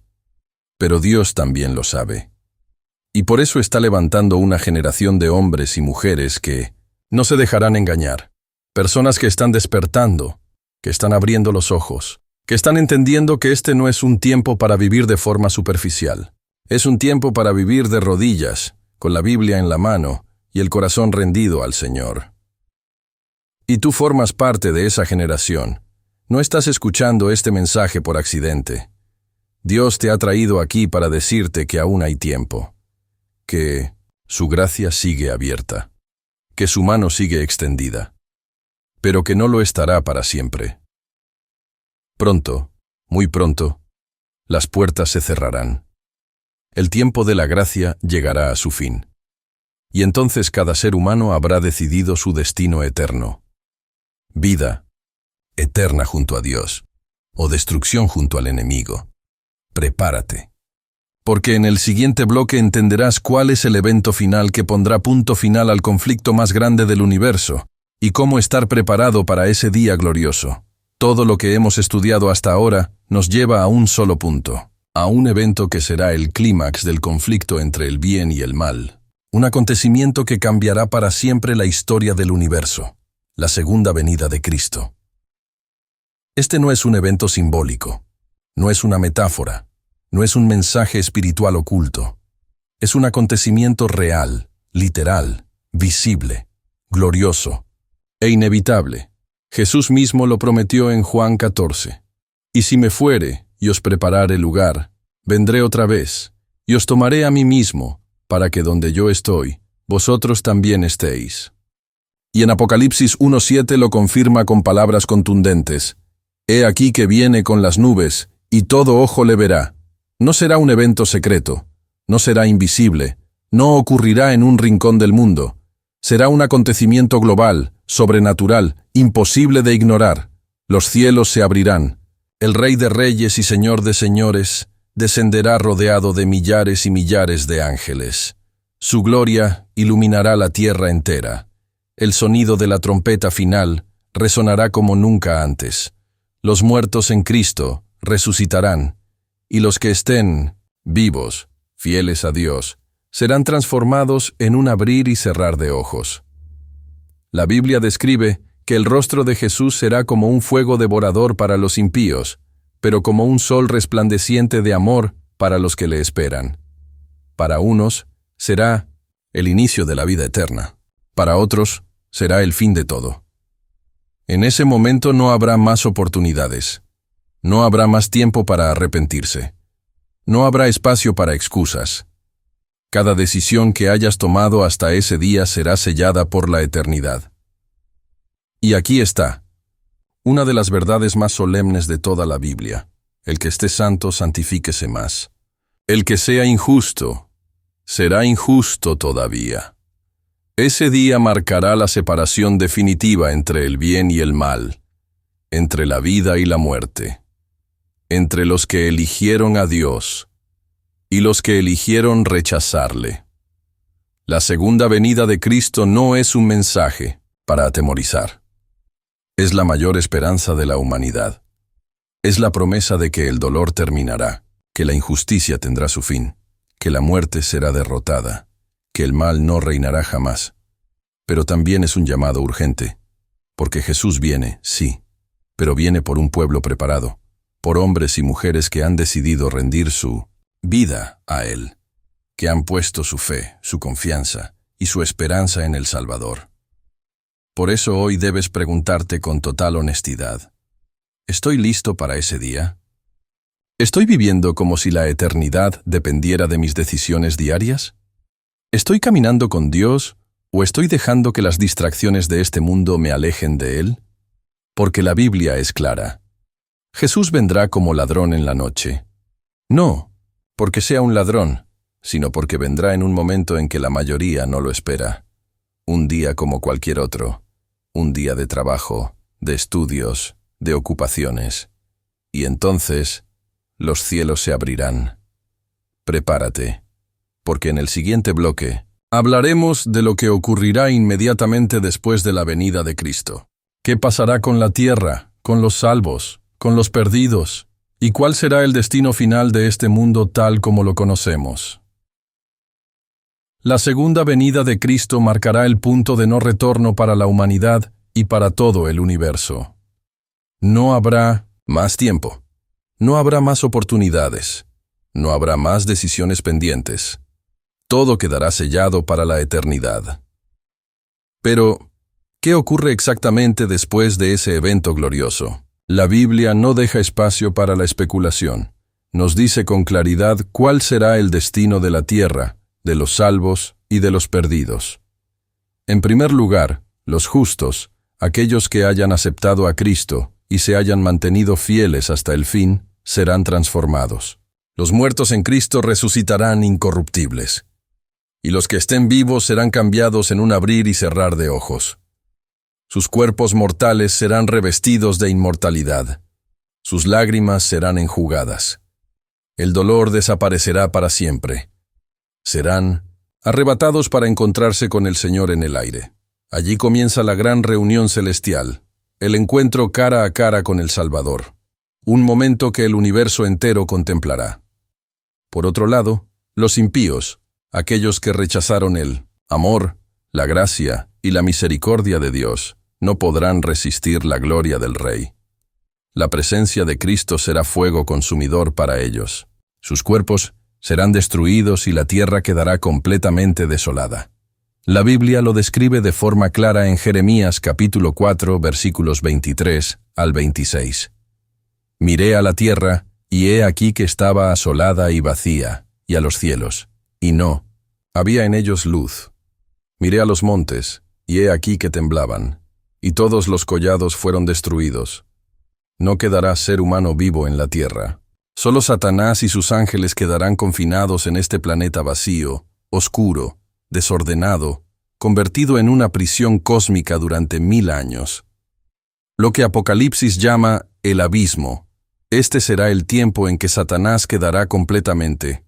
Pero Dios también lo sabe. Y por eso está levantando una generación de hombres y mujeres que no se dejarán engañar. Personas que están despertando, que están abriendo los ojos, que están entendiendo que este no es un tiempo para vivir de forma superficial. Es un tiempo para vivir de rodillas, con la Biblia en la mano y el corazón rendido al Señor. Y tú formas parte de esa generación. No estás escuchando este mensaje por accidente. Dios te ha traído aquí para decirte que aún hay tiempo, que su gracia sigue abierta, que su mano sigue extendida, pero que no lo estará para siempre. Pronto, muy pronto, las puertas se cerrarán. El tiempo de la gracia llegará a su fin. Y entonces cada ser humano habrá decidido su destino eterno. Vida eterna junto a Dios, o destrucción junto al enemigo. Prepárate. Porque en el siguiente bloque entenderás cuál es el evento final que pondrá punto final al conflicto más grande del universo, y cómo estar preparado para ese día glorioso. Todo lo que hemos estudiado hasta ahora nos lleva a un solo punto, a un evento que será el clímax del conflicto entre el bien y el mal. Un acontecimiento que cambiará para siempre la historia del universo, la segunda venida de Cristo. Este no es un evento simbólico, no es una metáfora, no es un mensaje espiritual oculto. Es un acontecimiento real, literal, visible, glorioso e inevitable. Jesús mismo lo prometió en Juan 14. Y si me fuere y os preparare lugar, vendré otra vez, y os tomaré a mí mismo, para que donde yo estoy, vosotros también estéis. Y en Apocalipsis 1:7 lo confirma con palabras contundentes: He aquí que viene con las nubes, y todo ojo le verá. No será un evento secreto, no será invisible, no ocurrirá en un rincón del mundo. Será un acontecimiento global, sobrenatural, imposible de ignorar. Los cielos se abrirán. El Rey de Reyes y Señor de Señores descenderá rodeado de millares y millares de ángeles. Su gloria iluminará la tierra entera. El sonido de la trompeta final resonará como nunca antes. Los muertos en Cristo resucitarán, y los que estén vivos, fieles a Dios, serán transformados en un abrir y cerrar de ojos. La Biblia describe que el rostro de Jesús será como un fuego devorador para los impíos, pero como un sol resplandeciente de amor para los que le esperan. Para unos será el inicio de la vida eterna, para otros será el fin de todo. En ese momento no habrá más oportunidades, no habrá más tiempo para arrepentirse, no habrá espacio para excusas. Cada decisión que hayas tomado hasta ese día será sellada por la eternidad. Y aquí está, una de las verdades más solemnes de toda la Biblia: el que esté santo, santifíquese más. El que sea injusto, será injusto todavía. Ese día marcará la separación definitiva entre el bien y el mal, entre la vida y la muerte, entre los que eligieron a Dios y los que eligieron rechazarle. La segunda venida de Cristo no es un mensaje para atemorizar. Es la mayor esperanza de la humanidad. Es la promesa de que el dolor terminará, que la injusticia tendrá su fin, que la muerte será derrotada, que el mal no reinará jamás. Pero también es un llamado urgente, porque Jesús viene, sí, pero viene por un pueblo preparado, por hombres y mujeres que han decidido rendir su vida a Él, que han puesto su fe, su confianza y su esperanza en el Salvador. Por eso hoy debes preguntarte con total honestidad: ¿estoy listo para ese día? ¿Estoy viviendo como si la eternidad dependiera de mis decisiones diarias? ¿Estoy caminando con Dios o estoy dejando que las distracciones de este mundo me alejen de Él? Porque la Biblia es clara. Jesús vendrá como ladrón en la noche. No porque sea un ladrón, sino porque vendrá en un momento en que la mayoría no lo espera. Un día como cualquier otro. Un día de trabajo, de estudios, de ocupaciones. Y entonces los cielos se abrirán. Prepárate, porque en el siguiente bloque hablaremos de lo que ocurrirá inmediatamente después de la venida de Cristo. ¿Qué pasará con la tierra, con los salvos, con los perdidos? ¿Y cuál será el destino final de este mundo tal como lo conocemos? La segunda venida de Cristo marcará el punto de no retorno para la humanidad y para todo el universo. No habrá más tiempo. No habrá más oportunidades. No habrá más decisiones pendientes. Todo quedará sellado para la eternidad. Pero, ¿qué ocurre exactamente después de ese evento glorioso? La Biblia no deja espacio para la especulación. Nos dice con claridad cuál será el destino de la tierra, de los salvos y de los perdidos. En primer lugar, los justos, aquellos que hayan aceptado a Cristo y se hayan mantenido fieles hasta el fin, serán transformados. Los muertos en Cristo resucitarán incorruptibles, y los que estén vivos serán cambiados en un abrir y cerrar de ojos. Sus cuerpos mortales serán revestidos de inmortalidad. Sus lágrimas serán enjugadas. El dolor desaparecerá para siempre. Serán arrebatados para encontrarse con el Señor en el aire. Allí comienza la gran reunión celestial, el encuentro cara a cara con el Salvador, un momento que el universo entero contemplará. Por otro lado, los impíos, aquellos que rechazaron el amor, la gracia y la misericordia de Dios, no podrán resistir la gloria del Rey. La presencia de Cristo será fuego consumidor para ellos. Sus cuerpos serán destruidos y la tierra quedará completamente desolada. La Biblia lo describe de forma clara en Jeremías capítulo 4, versículos 23 al 26. Miré a la tierra, y he aquí que estaba asolada y vacía, y a los cielos, y no, había en ellos luz. Miré a los montes, y he aquí que temblaban, y todos los collados fueron destruidos. No quedará ser humano vivo en la tierra. Solo Satanás y sus ángeles quedarán confinados en este planeta vacío, oscuro, desordenado, convertido en una prisión cósmica durante 1000 años. Lo que Apocalipsis llama el abismo, este será el tiempo en que Satanás quedará completamente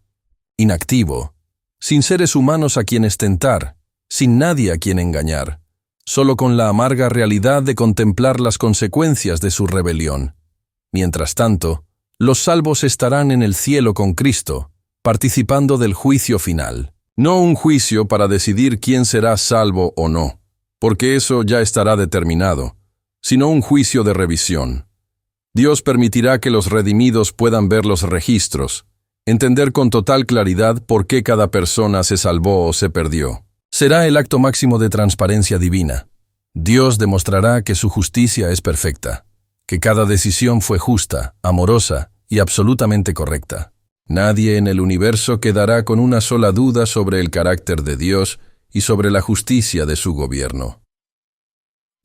inactivo, sin seres humanos a quienes tentar, sin nadie a quien engañar, solo con la amarga realidad de contemplar las consecuencias de su rebelión. Mientras tanto, los salvos estarán en el cielo con Cristo, participando del juicio final. No un juicio para decidir quién será salvo o no, porque eso ya estará determinado, sino un juicio de revisión. Dios permitirá que los redimidos puedan ver los registros, entender con total claridad por qué cada persona se salvó o se perdió. Será el acto máximo de transparencia divina. Dios demostrará que su justicia es perfecta, que cada decisión fue justa, amorosa y absolutamente correcta. Nadie en el universo quedará con una sola duda sobre el carácter de Dios y sobre la justicia de su gobierno.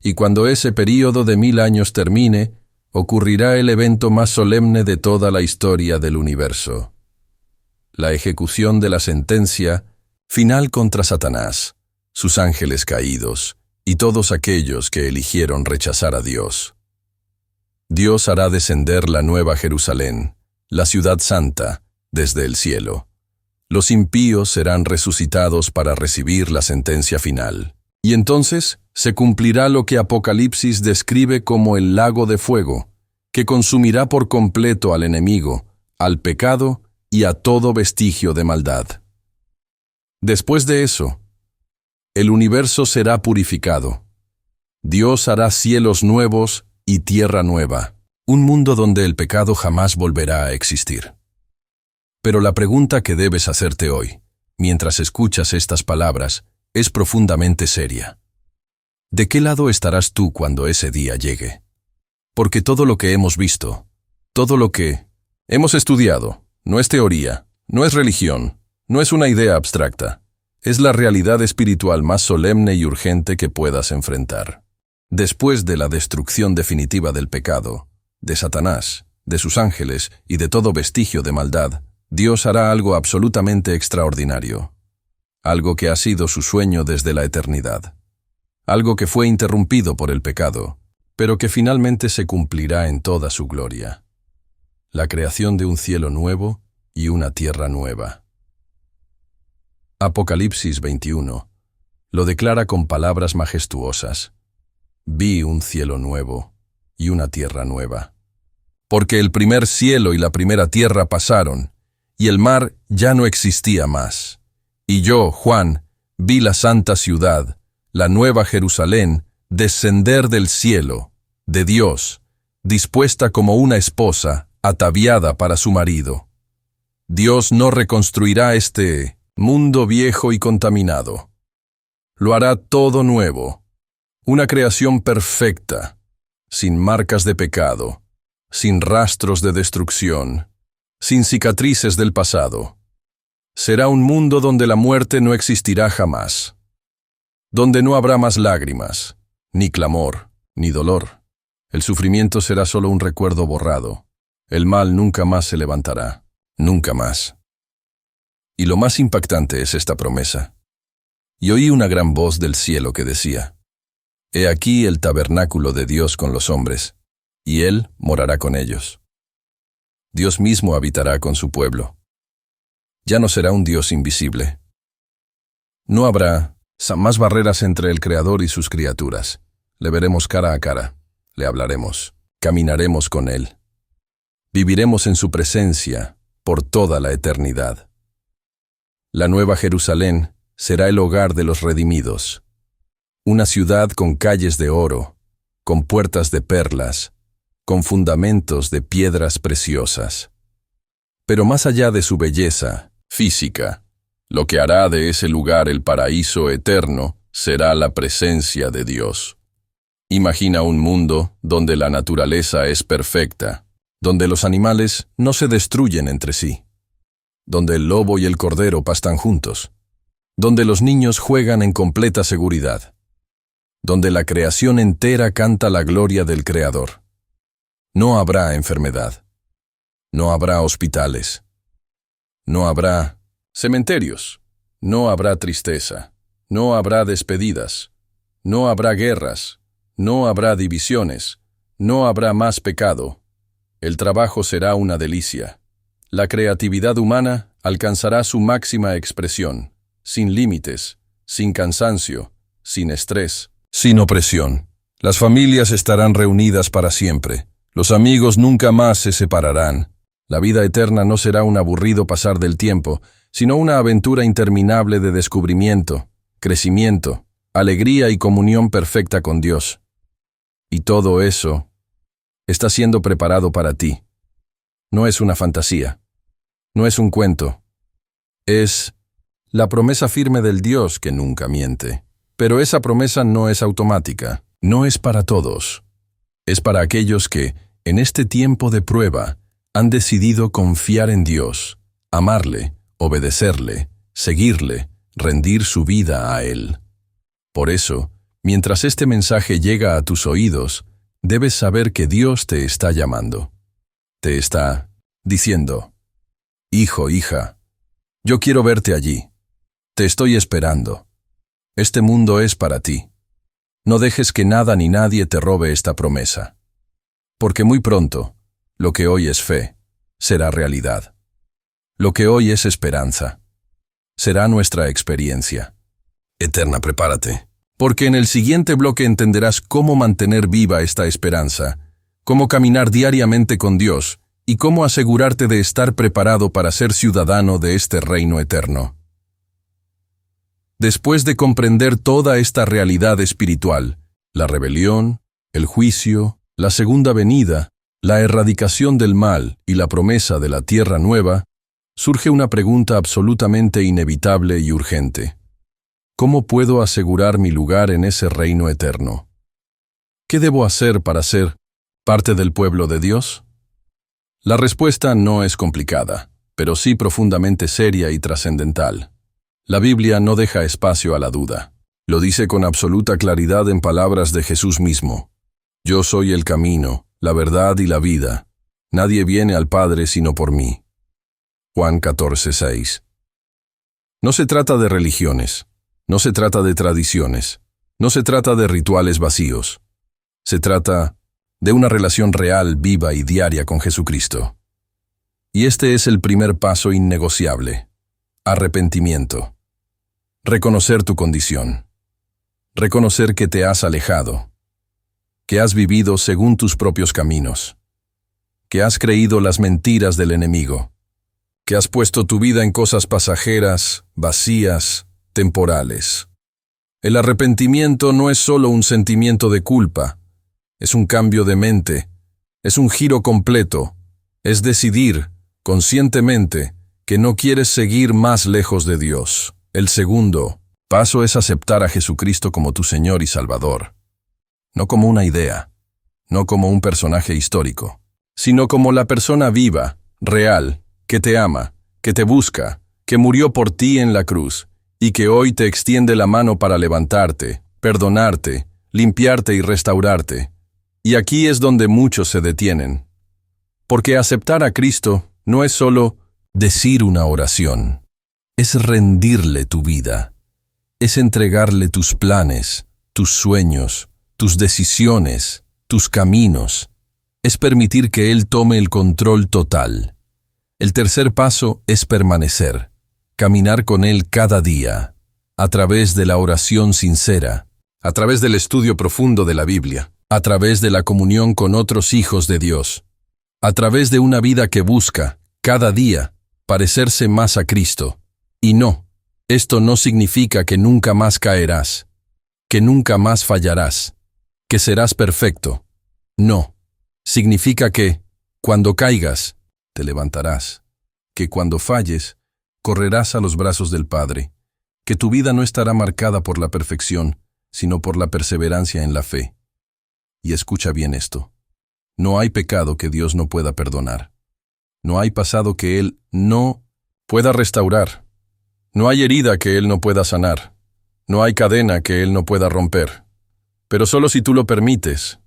Y cuando ese período de 1000 años termine, ocurrirá el evento más solemne de toda la historia del universo: la ejecución de la sentencia final contra Satanás, sus ángeles caídos y todos aquellos que eligieron rechazar a Dios. Dios hará descender la nueva Jerusalén, la ciudad santa, desde el cielo. Los impíos serán resucitados para recibir la sentencia final. Y entonces se cumplirá lo que Apocalipsis describe como el lago de fuego, que consumirá por completo al enemigo, al pecado y a todo vestigio de maldad. Después de eso, el universo será purificado. Dios hará cielos nuevos y tierra nueva, Un mundo donde el pecado jamás volverá a existir. Pero la pregunta que debes hacerte hoy, mientras escuchas estas palabras, es profundamente seria. ¿De qué lado estarás tú cuando ese día llegue? Porque todo lo que hemos visto, todo lo que hemos estudiado, no es teoría, no es religión, no es una idea abstracta, es la realidad espiritual más solemne y urgente que puedas enfrentar. Después de la destrucción definitiva del pecado, de Satanás, de sus ángeles y de todo vestigio de maldad, Dios hará algo absolutamente extraordinario. Algo que ha sido su sueño desde la eternidad. Algo que fue interrumpido por el pecado, pero que finalmente se cumplirá en toda su gloria. La creación de un cielo nuevo y una tierra nueva. Apocalipsis 21 lo declara con palabras majestuosas. Vi un cielo nuevo y una tierra nueva. Porque el primer cielo y la primera tierra pasaron, y el mar ya no existía más. Y yo, Juan, vi la santa ciudad, la nueva Jerusalén, descender del cielo, de Dios, dispuesta como una esposa, ataviada para su marido. Dios no reconstruirá este mundo viejo y contaminado. Lo hará todo nuevo, una creación perfecta, sin marcas de pecado, sin rastros de destrucción, sin cicatrices del pasado. Será un mundo donde la muerte no existirá jamás, donde no habrá más lágrimas, ni clamor, ni dolor. El sufrimiento será solo un recuerdo borrado. El mal nunca más se levantará, nunca más. Y lo más impactante es esta promesa. Y oí una gran voz del cielo que decía: He aquí el tabernáculo de Dios con los hombres, y Él morará con ellos. Dios mismo habitará con su pueblo. Ya no será un Dios invisible. No habrá más barreras entre el Creador y sus criaturas. Le veremos cara a cara, le hablaremos, caminaremos con Él. Viviremos en su presencia por toda la eternidad. La nueva Jerusalén será el hogar de los redimidos. Una ciudad con calles de oro, con puertas de perlas, con fundamentos de piedras preciosas. Pero más allá de su belleza física, lo que hará de ese lugar el paraíso eterno será la presencia de Dios. Imagina un mundo donde la naturaleza es perfecta, donde los animales no se destruyen entre sí, donde el lobo y el cordero pastan juntos, donde los niños juegan en completa seguridad, donde la creación entera canta la gloria del Creador. No habrá enfermedad, no habrá hospitales, no habrá cementerios, no habrá tristeza, no habrá despedidas, no habrá guerras, no habrá divisiones, no habrá más pecado. El trabajo será una delicia. La creatividad humana alcanzará su máxima expresión, sin límites, sin cansancio, sin estrés, sin opresión. Las familias estarán reunidas para siempre. Los amigos nunca más se separarán. La vida eterna no será un aburrido pasar del tiempo, sino una aventura interminable de descubrimiento, crecimiento, alegría y comunión perfecta con Dios. Y todo eso está siendo preparado para ti. No es una fantasía, no es un cuento. Es la promesa firme del Dios que nunca miente. Pero esa promesa no es automática, no es para todos. Es para aquellos que, en este tiempo de prueba, han decidido confiar en Dios, amarle, obedecerle, seguirle, rendir su vida a Él. Por eso, mientras este mensaje llega a tus oídos, debes saber que Dios te está llamando. Te está diciendo: Hijo, hija, yo quiero verte allí. Te estoy esperando. Este mundo es para ti. No dejes que nada ni nadie te robe esta promesa. Porque muy pronto, lo que hoy es fe, será realidad. Lo que hoy es esperanza, será nuestra experiencia. Eterna, prepárate. Porque en el siguiente bloque entenderás cómo mantener viva esta esperanza, cómo caminar diariamente con Dios y cómo asegurarte de estar preparado para ser ciudadano de este reino eterno. Después de comprender toda esta realidad espiritual, la rebelión, el juicio, la segunda venida, la erradicación del mal y la promesa de la tierra nueva, surge una pregunta absolutamente inevitable y urgente. ¿Cómo puedo asegurar mi lugar en ese reino eterno? ¿Qué debo hacer para ser parte del pueblo de Dios? La respuesta no es complicada, pero sí profundamente seria y trascendental. La Biblia no deja espacio a la duda. Lo dice con absoluta claridad en palabras de Jesús mismo. Yo soy el camino, la verdad y la vida. Nadie viene al Padre sino por mí. Juan 14:6. No se trata de religiones, no se trata de tradiciones, no se trata de rituales vacíos. Se trata de una relación real, viva y diaria con Jesucristo. Y este es el primer paso innegociable: arrepentimiento. Reconocer tu condición. Reconocer que te has alejado, que has vivido según tus propios caminos, que has creído las mentiras del enemigo, que has puesto tu vida en cosas pasajeras, vacías, temporales. El arrepentimiento no es solo un sentimiento de culpa, es un cambio de mente, es un giro completo, es decidir, conscientemente, que no quieres seguir más lejos de Dios. El segundo paso es aceptar a Jesucristo como tu Señor y Salvador. No como una idea, no como un personaje histórico, sino como la persona viva, real, que te ama, que te busca, que murió por ti en la cruz, y que hoy te extiende la mano para levantarte, perdonarte, limpiarte y restaurarte. Y aquí es donde muchos se detienen. Porque aceptar a Cristo no es solo decir una oración, es rendirle tu vida, es entregarle tus planes, tus sueños, tus decisiones, tus caminos, es permitir que Él tome el control total. El tercer paso es permanecer, caminar con Él cada día, a través de la oración sincera, a través del estudio profundo de la Biblia, a través de la comunión con otros hijos de Dios, a través de una vida que busca, cada día, parecerse más a Cristo. Y no, esto no significa que nunca más caerás, que nunca más fallarás, que serás perfecto. No, significa que, cuando caigas, te levantarás, que cuando falles, correrás a los brazos del Padre, que tu vida no estará marcada por la perfección, sino por la perseverancia en la fe. Y escucha bien esto. No hay pecado que Dios no pueda perdonar. No hay pasado que Él no pueda restaurar. No hay herida que Él no pueda sanar. No hay cadena que Él no pueda romper. Pero solo si tú lo permites,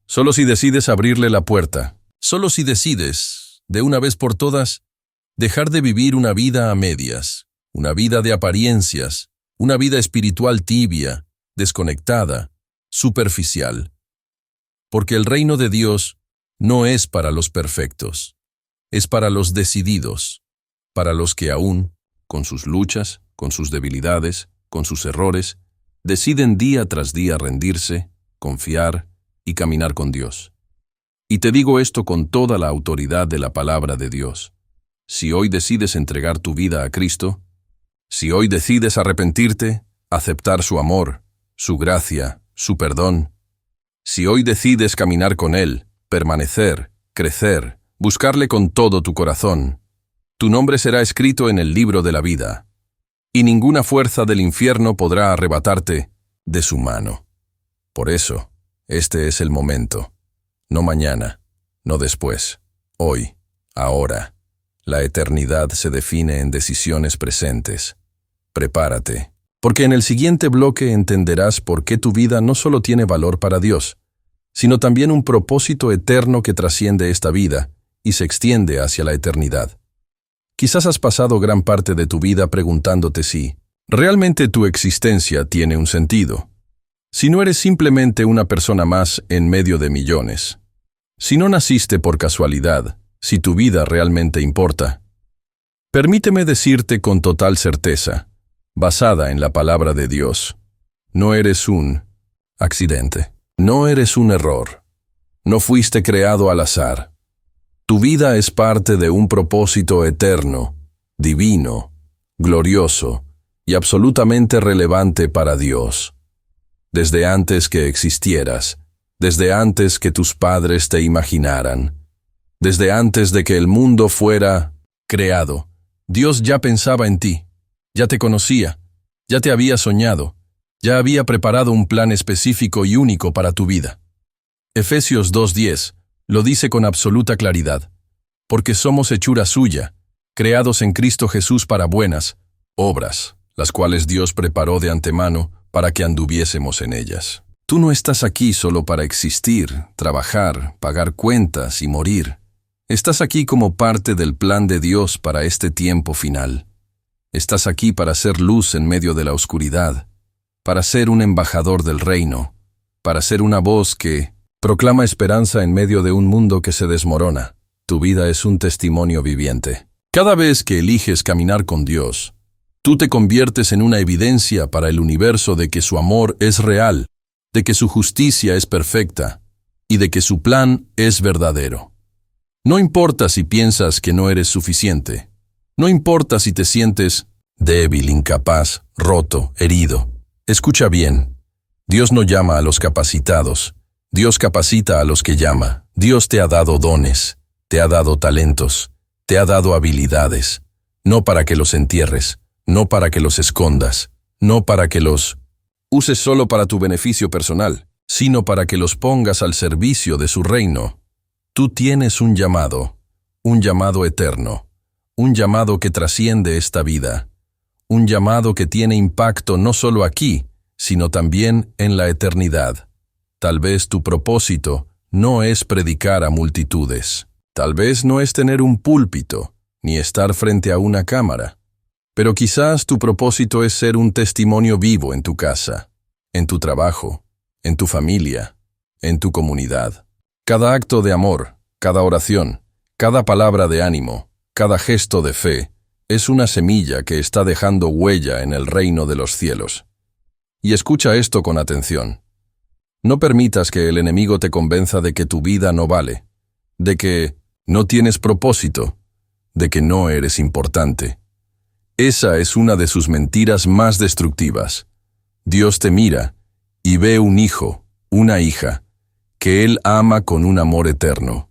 solo si decides abrirle la puerta, solo si decides, de una vez por todas, dejar de vivir una vida a medias, una vida de apariencias, una vida espiritual tibia, desconectada, superficial. Porque el reino de Dios no es para los perfectos, es para los decididos, para los que aún, con sus luchas, con sus debilidades, con sus errores, deciden día tras día rendirse, confiar y caminar con Dios. Y te digo esto con toda la autoridad de la palabra de Dios. Si hoy decides entregar tu vida a Cristo, si hoy decides arrepentirte, aceptar su amor, su gracia, su perdón, si hoy decides caminar con Él, permanecer, crecer, buscarle con todo tu corazón, tu nombre será escrito en el libro de la vida, y ninguna fuerza del infierno podrá arrebatarte de su mano. Por eso, este es el momento. No mañana, no después, hoy, ahora. La eternidad se define en decisiones presentes. Prepárate, porque en el siguiente bloque entenderás por qué tu vida no solo tiene valor para Dios, sino también un propósito eterno que trasciende esta vida y se extiende hacia la eternidad. Quizás has pasado gran parte de tu vida preguntándote si realmente tu existencia tiene un sentido. Si no eres simplemente una persona más en medio de millones. Si no naciste por casualidad, si tu vida realmente importa. Permíteme decirte con total certeza, basada en la palabra de Dios, no eres un accidente, no eres un error, no fuiste creado al azar. Tu vida es parte de un propósito eterno, divino, glorioso y absolutamente relevante para Dios. Desde antes que existieras, desde antes que tus padres te imaginaran, desde antes de que el mundo fuera creado. Dios ya pensaba en ti, ya te conocía, ya te había soñado, ya había preparado un plan específico y único para tu vida. Efesios 2:10 lo dice con absoluta claridad, porque somos hechura suya, creados en Cristo Jesús para buenas obras, las cuales Dios preparó de antemano para que anduviésemos en ellas. Tú no estás aquí solo para existir, trabajar, pagar cuentas y morir. Estás aquí como parte del plan de Dios para este tiempo final. Estás aquí para ser luz en medio de la oscuridad, para ser un embajador del reino, para ser una voz que proclama esperanza en medio de un mundo que se desmorona. Tu vida es un testimonio viviente. Cada vez que eliges caminar con Dios, tú te conviertes en una evidencia para el universo de que su amor es real, de que su justicia es perfecta y de que su plan es verdadero. No importa si piensas que no eres suficiente. No importa si te sientes débil, incapaz, roto, herido. Escucha bien. Dios no llama a los capacitados. Dios capacita a los que llama. Dios te ha dado dones, te ha dado talentos, te ha dado habilidades. No para que los entierres, no para que los escondas, no para que los uses solo para tu beneficio personal, sino para que los pongas al servicio de su reino. Tú tienes un llamado eterno, un llamado que trasciende esta vida, un llamado que tiene impacto no solo aquí, sino también en la eternidad. Tal vez tu propósito no es predicar a multitudes, tal vez no es tener un púlpito, ni estar frente a una cámara, pero quizás tu propósito es ser un testimonio vivo en tu casa, en tu trabajo, en tu familia, en tu comunidad. Cada acto de amor, cada oración, cada palabra de ánimo, cada gesto de fe, es una semilla que está dejando huella en el reino de los cielos. Y escucha esto con atención. No permitas que el enemigo te convenza de que tu vida no vale, de que no tienes propósito, de que no eres importante. Esa es una de sus mentiras más destructivas. Dios te mira y ve un hijo, una hija, que Él ama con un amor eterno,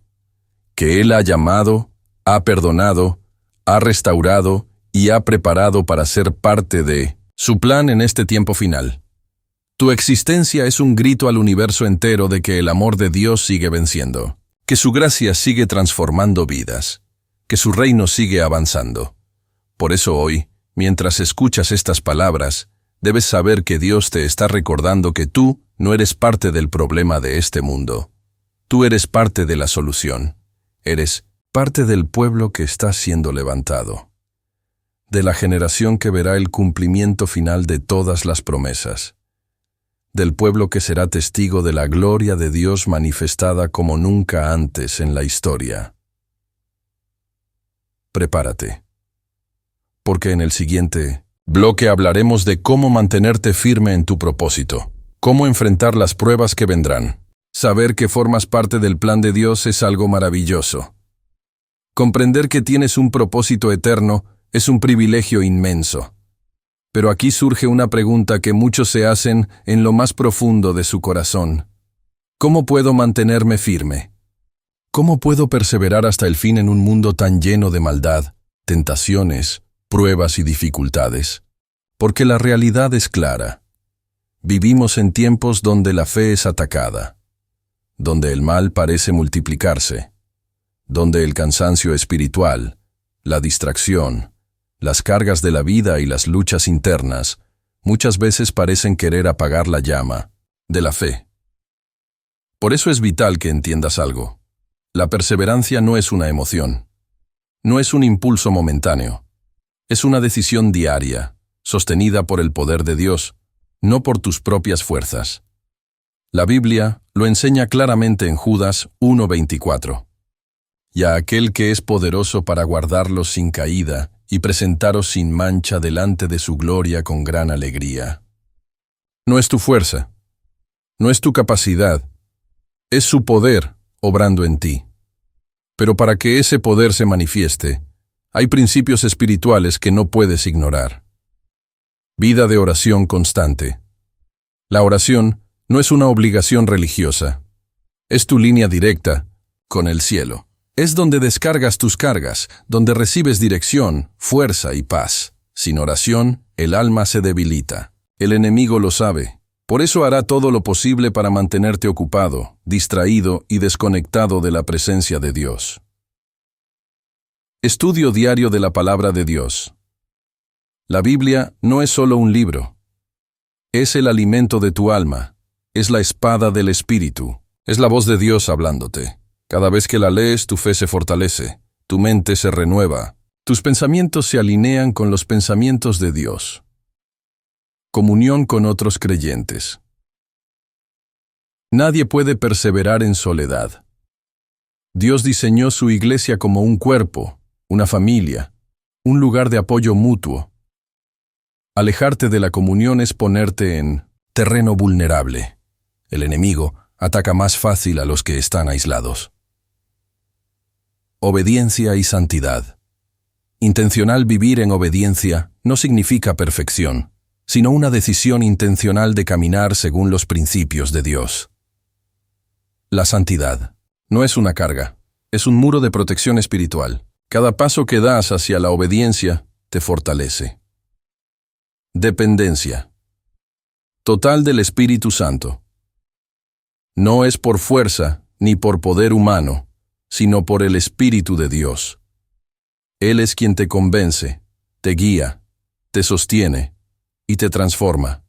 que Él ha llamado, ha perdonado, ha restaurado y ha preparado para ser parte de su plan en este tiempo final. Tu existencia es un grito al universo entero de que el amor de Dios sigue venciendo, que su gracia sigue transformando vidas, que su reino sigue avanzando. Por eso hoy, mientras escuchas estas palabras, debes saber que Dios te está recordando que tú no eres parte del problema de este mundo. Tú eres parte de la solución. Eres parte del pueblo que está siendo levantado, de la generación que verá el cumplimiento final de todas las promesas, del pueblo que será testigo de la gloria de Dios manifestada como nunca antes en la historia. Prepárate, porque en el siguiente bloque hablaremos de cómo mantenerte firme en tu propósito, cómo enfrentar las pruebas que vendrán. Saber que formas parte del plan de Dios es algo maravilloso. Comprender que tienes un propósito eterno es un privilegio inmenso. Pero aquí surge una pregunta que muchos se hacen en lo más profundo de su corazón. ¿Cómo puedo mantenerme firme? ¿Cómo puedo perseverar hasta el fin en un mundo tan lleno de maldad, tentaciones, pruebas y dificultades? Porque la realidad es clara. Vivimos en tiempos donde la fe es atacada, donde el mal parece multiplicarse, donde el cansancio espiritual, la distracción, las cargas de la vida y las luchas internas muchas veces parecen querer apagar la llama de la fe. Por eso es vital que entiendas algo. La perseverancia no es una emoción, no es un impulso momentáneo, es una decisión diaria, sostenida por el poder de Dios, no por tus propias fuerzas. La Biblia lo enseña claramente en Judas 1:24. Y a aquel que es poderoso para guardarlos sin caída y presentaros sin mancha delante de su gloria con gran alegría. No es tu fuerza, no es tu capacidad, es su poder obrando en ti. Pero para que ese poder se manifieste, hay principios espirituales que no puedes ignorar. Vida de oración constante. La oración no es una obligación religiosa, Es tu línea directa con el cielo. Es donde descargas tus cargas, donde recibes dirección, fuerza y paz. Sin oración, el alma se debilita. El enemigo lo sabe. Por eso hará todo lo posible para mantenerte ocupado, distraído y desconectado de la presencia de Dios. Estudio diario de la palabra de Dios. La Biblia no es solo un libro. Es el alimento de tu alma. Es la espada del Espíritu. Es la voz de Dios hablándote. Cada vez que la lees, tu fe se fortalece, tu mente se renueva, tus pensamientos se alinean con los pensamientos de Dios. Comunión con otros creyentes. Nadie puede perseverar en soledad. Dios diseñó su iglesia como un cuerpo, una familia, un lugar de apoyo mutuo. Alejarte de la comunión es ponerte en terreno vulnerable. El enemigo ataca más fácil a los que están aislados. Obediencia y santidad. Intencional vivir en obediencia no significa perfección, sino una decisión intencional de caminar según los principios de Dios. La santidad no es una carga, es un muro de protección espiritual. Cada paso que das hacia la obediencia te fortalece. Dependencia. Total del Espíritu Santo. No es por fuerza ni por poder humano, sino por el Espíritu de Dios. Él es quien te convence, te guía, te sostiene y te transforma.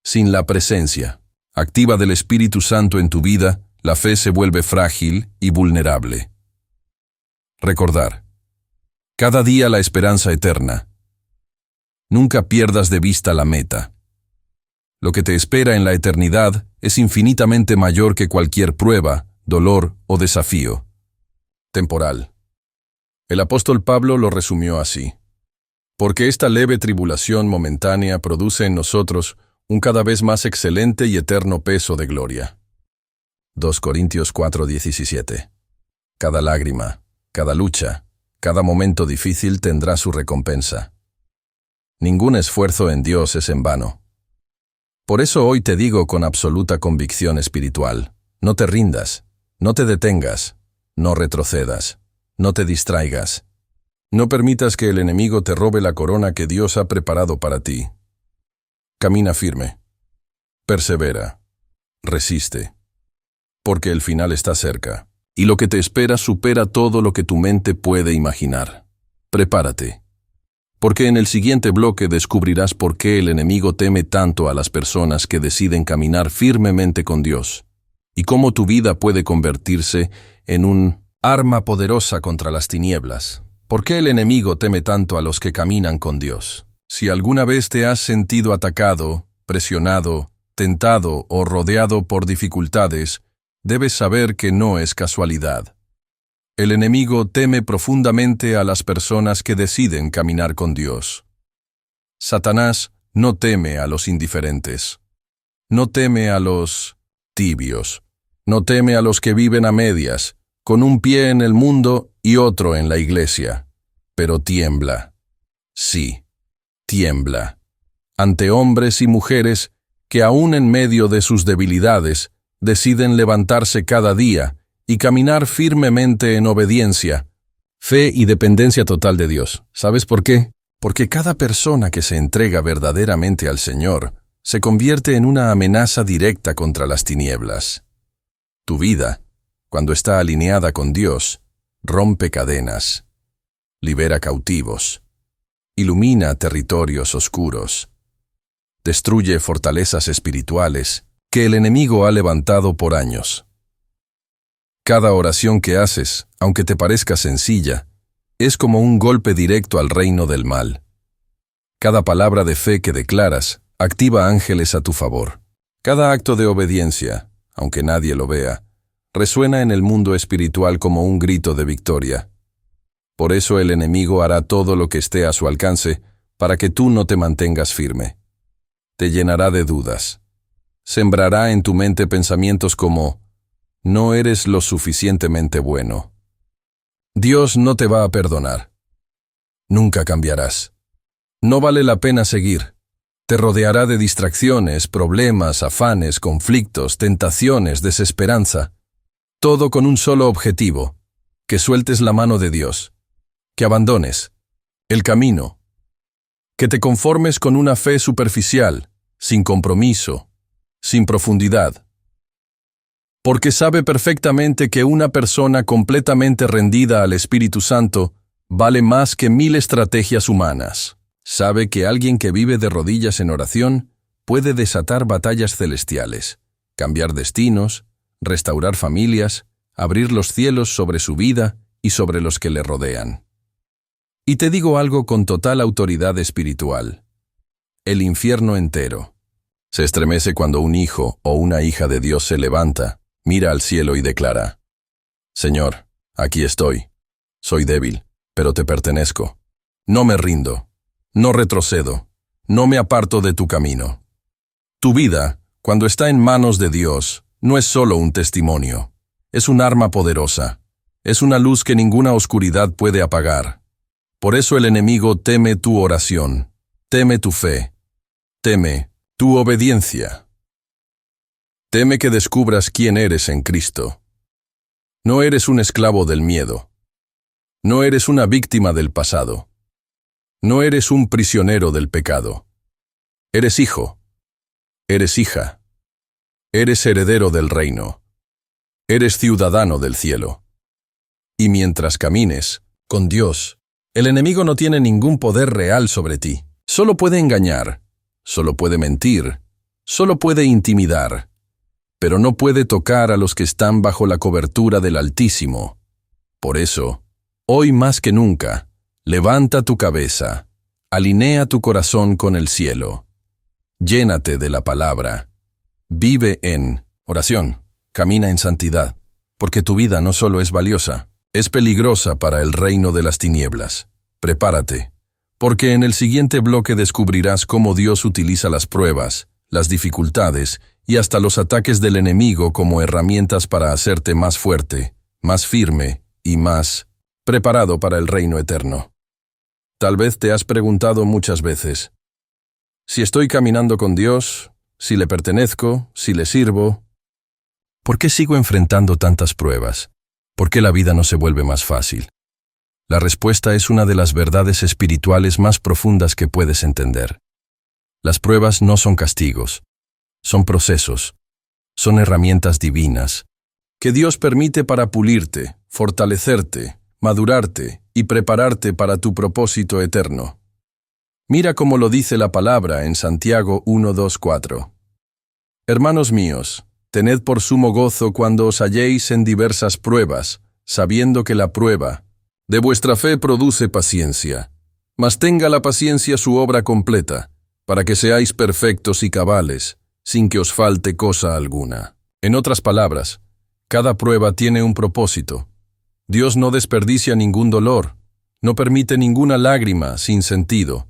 Sin la presencia activa del Espíritu Santo en tu vida, la fe se vuelve frágil y vulnerable. Recordar. Cada día la esperanza eterna. Nunca pierdas de vista la meta. Lo que te espera en la eternidad es infinitamente mayor que cualquier prueba, dolor o desafío. Temporal. El apóstol Pablo lo resumió así. Porque esta leve tribulación momentánea produce en nosotros un cada vez más excelente y eterno peso de gloria. 2 Corintios 4:17. Cada lágrima, cada lucha, cada momento difícil tendrá su recompensa. Ningún esfuerzo en Dios es en vano. Por eso hoy te digo con absoluta convicción espiritual, no te rindas, no te detengas, no retrocedas, no te distraigas. No permitas que el enemigo te robe la corona que Dios ha preparado para ti. Camina firme, persevera, resiste, porque el final está cerca, y lo que te espera supera todo lo que tu mente puede imaginar. Prepárate, porque en el siguiente bloque descubrirás por qué el enemigo teme tanto a las personas que deciden caminar firmemente con Dios, y cómo tu vida puede convertirse en un arma poderosa contra las tinieblas. ¿Por qué el enemigo teme tanto a los que caminan con Dios? Si alguna vez te has sentido atacado, presionado, tentado o rodeado por dificultades, debes saber que no es casualidad. El enemigo teme profundamente a las personas que deciden caminar con Dios. Satanás no teme a los indiferentes. No teme a los tibios. No teme a los que viven a medias, con un pie en el mundo y otro en la iglesia. Pero tiembla. Sí, tiembla. Ante hombres y mujeres que aún en medio de sus debilidades deciden levantarse cada día y caminar firmemente en obediencia, fe y dependencia total de Dios. ¿Sabes por qué? Porque cada persona que se entrega verdaderamente al Señor se convierte en una amenaza directa contra las tinieblas. Tu vida, cuando está alineada con Dios, rompe cadenas, libera cautivos, ilumina territorios oscuros, destruye fortalezas espirituales que el enemigo ha levantado por años. Cada oración que haces, aunque te parezca sencilla, es como un golpe directo al reino del mal. Cada palabra de fe que declaras activa ángeles a tu favor. Cada acto de obediencia, aunque nadie lo vea, resuena en el mundo espiritual como un grito de victoria. Por eso el enemigo hará todo lo que esté a su alcance para que tú no te mantengas firme. Te llenará de dudas. Sembrará en tu mente pensamientos como: no eres lo suficientemente bueno. Dios no te va a perdonar. Nunca cambiarás. No vale la pena seguir. Te rodeará de distracciones, problemas, afanes, conflictos, tentaciones, desesperanza. Todo con un solo objetivo: que sueltes la mano de Dios, que abandones el camino, que te conformes con una fe superficial, sin compromiso, sin profundidad. Porque sabe perfectamente que una persona completamente rendida al Espíritu Santo vale más que 1000 estrategias humanas. Sabe que alguien que vive de rodillas en oración puede desatar batallas celestiales, cambiar destinos, restaurar familias, abrir los cielos sobre su vida y sobre los que le rodean. Y te digo algo con total autoridad espiritual: el infierno entero se estremece cuando un hijo o una hija de Dios se levanta, mira al cielo y declara: Señor, aquí estoy. Soy débil, pero te pertenezco. No me rindo, no retrocedo, no me aparto de tu camino. Tu vida, cuando está en manos de Dios, no es solo un testimonio, es un arma poderosa, es una luz que ninguna oscuridad puede apagar. Por eso el enemigo teme tu oración, teme tu fe, teme tu obediencia. Teme que descubras quién eres en Cristo. No eres un esclavo del miedo. No eres una víctima del pasado. No eres un prisionero del pecado. Eres hijo. Eres hija. Eres heredero del reino. Eres ciudadano del cielo. Y mientras camines con Dios, el enemigo no tiene ningún poder real sobre ti. Solo puede engañar, solo puede mentir, solo puede intimidar, pero no puede tocar a los que están bajo la cobertura del Altísimo. Por eso, hoy más que nunca, levanta tu cabeza, alinea tu corazón con el cielo, llénate de la palabra, vive en oración, camina en santidad, porque tu vida no solo es valiosa, es peligrosa para el reino de las tinieblas. Prepárate, porque en el siguiente bloque descubrirás cómo Dios utiliza las pruebas, las dificultades y hasta los ataques del enemigo como herramientas para hacerte más fuerte, más firme y más preparado para el reino eterno. Tal vez te has preguntado muchas veces: si estoy caminando con Dios, si le pertenezco, si le sirvo, ¿por qué sigo enfrentando tantas pruebas? ¿Por qué la vida no se vuelve más fácil? La respuesta es una de las verdades espirituales más profundas que puedes entender. Las pruebas no son castigos, son procesos, son herramientas divinas que Dios permite para pulirte, fortalecerte, madurarte y prepararte para tu propósito eterno. Mira cómo lo dice la palabra en Santiago 1:2-4. Hermanos míos, tened por sumo gozo cuando os halléis en diversas pruebas, sabiendo que la prueba de vuestra fe produce paciencia. Mas tenga la paciencia su obra completa, para que seáis perfectos y cabales, sin que os falte cosa alguna. En otras palabras, cada prueba tiene un propósito. Dios no desperdicia ningún dolor, no permite ninguna lágrima sin sentido.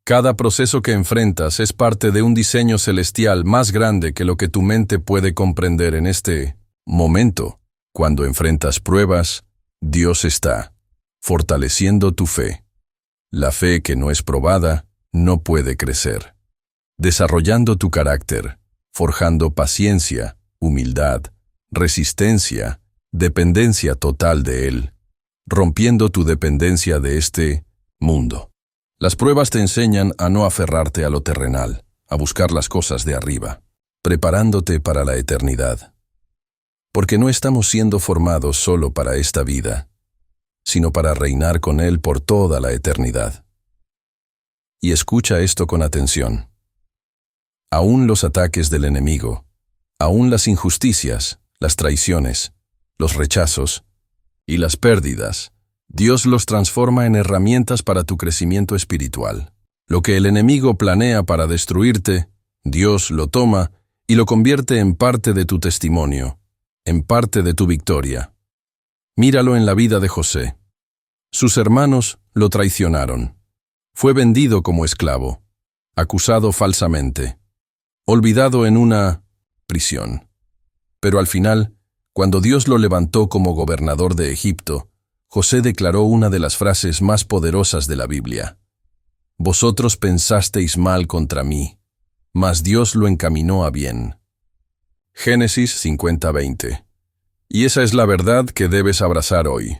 Cada proceso que enfrentas es parte de un diseño celestial más grande que lo que tu mente puede comprender en este momento. Cuando enfrentas pruebas, Dios está fortaleciendo tu fe. La fe que no es probada no puede crecer. Desarrollando tu carácter, forjando paciencia, humildad, resistencia, dependencia total de Él, rompiendo tu dependencia de este mundo. Las pruebas te enseñan a no aferrarte a lo terrenal, a buscar las cosas de arriba, preparándote para la eternidad. Porque no estamos siendo formados solo para esta vida, sino para reinar con Él por toda la eternidad. Y escucha esto con atención. Aún los ataques del enemigo, aún las injusticias, las traiciones, los rechazos y las pérdidas, Dios los transforma en herramientas para tu crecimiento espiritual. Lo que el enemigo planea para destruirte, Dios lo toma y lo convierte en parte de tu testimonio, en parte de tu victoria. Míralo en la vida de José. Sus hermanos lo traicionaron. Fue vendido como esclavo, acusado falsamente, olvidado en una prisión. Pero al final, cuando Dios lo levantó como gobernador de Egipto, José declaró una de las frases más poderosas de la Biblia: «Vosotros pensasteis mal contra mí, mas Dios lo encaminó a bien». Génesis 50:20. Y esa es la verdad que debes abrazar hoy.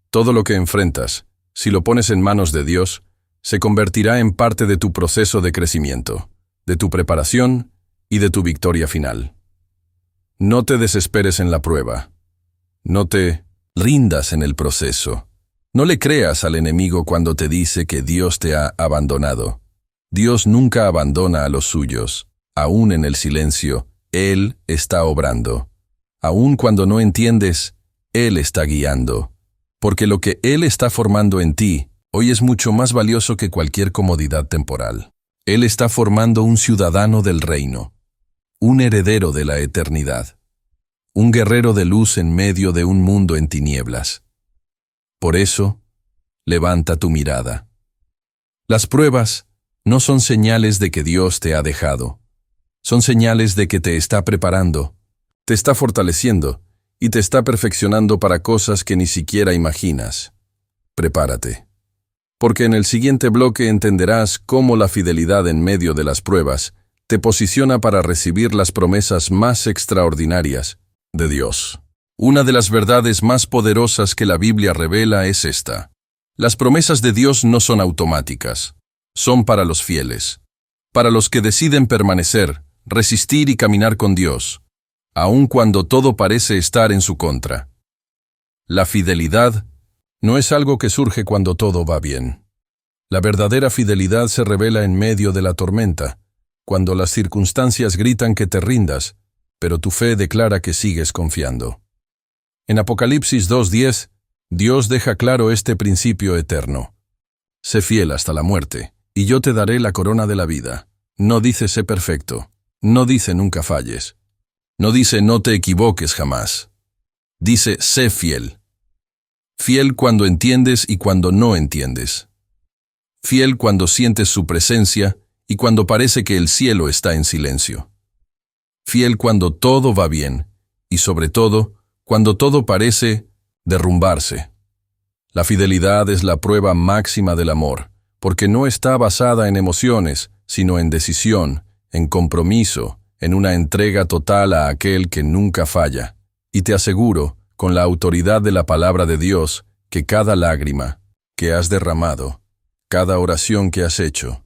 Todo lo que enfrentas, si lo pones en manos de Dios, se convertirá en parte de tu proceso de crecimiento, de tu preparación y de tu victoria final. No te desesperes en la prueba. No te rindas en el proceso. No le creas al enemigo cuando te dice que Dios te ha abandonado. Dios nunca abandona a los suyos. Aún en el silencio, Él está obrando. Aún cuando no entiendes, Él está guiando. Porque lo que Él está formando en ti hoy es mucho más valioso que cualquier comodidad temporal. Él está formando un ciudadano del reino, un heredero de la eternidad, un guerrero de luz en medio de un mundo en tinieblas. Por eso, levanta tu mirada. Las pruebas no son señales de que Dios te ha dejado. Son señales de que te está preparando, te está fortaleciendo y te está perfeccionando para cosas que ni siquiera imaginas. Prepárate. Porque en el siguiente bloque entenderás cómo la fidelidad en medio de las pruebas te posiciona para recibir las promesas más extraordinarias de Dios. Una de las verdades más poderosas que la Biblia revela es esta. Las promesas de Dios no son automáticas, son para los fieles, para los que deciden permanecer, resistir y caminar con Dios, aun cuando todo parece estar en su contra. La fidelidad no es algo que surge cuando todo va bien. La verdadera fidelidad se revela en medio de la tormenta, cuando las circunstancias gritan que te rindas, pero tu fe declara que sigues confiando. En Apocalipsis 2:10, Dios deja claro este principio eterno. Sé fiel hasta la muerte, y yo te daré la corona de la vida. No dice sé perfecto, no dice nunca falles, no dice no te equivoques jamás. Dice sé fiel. Fiel cuando entiendes y cuando no entiendes. Fiel cuando sientes su presencia y cuando parece que el cielo está en silencio. Fiel cuando todo va bien y sobre todo cuando todo parece derrumbarse. La fidelidad es la prueba máxima del amor, porque no está basada en emociones, sino en decisión, en compromiso, en una entrega total a aquel que nunca falla. Y te aseguro, con la autoridad de la palabra de Dios, que cada lágrima que has derramado, cada oración que has hecho,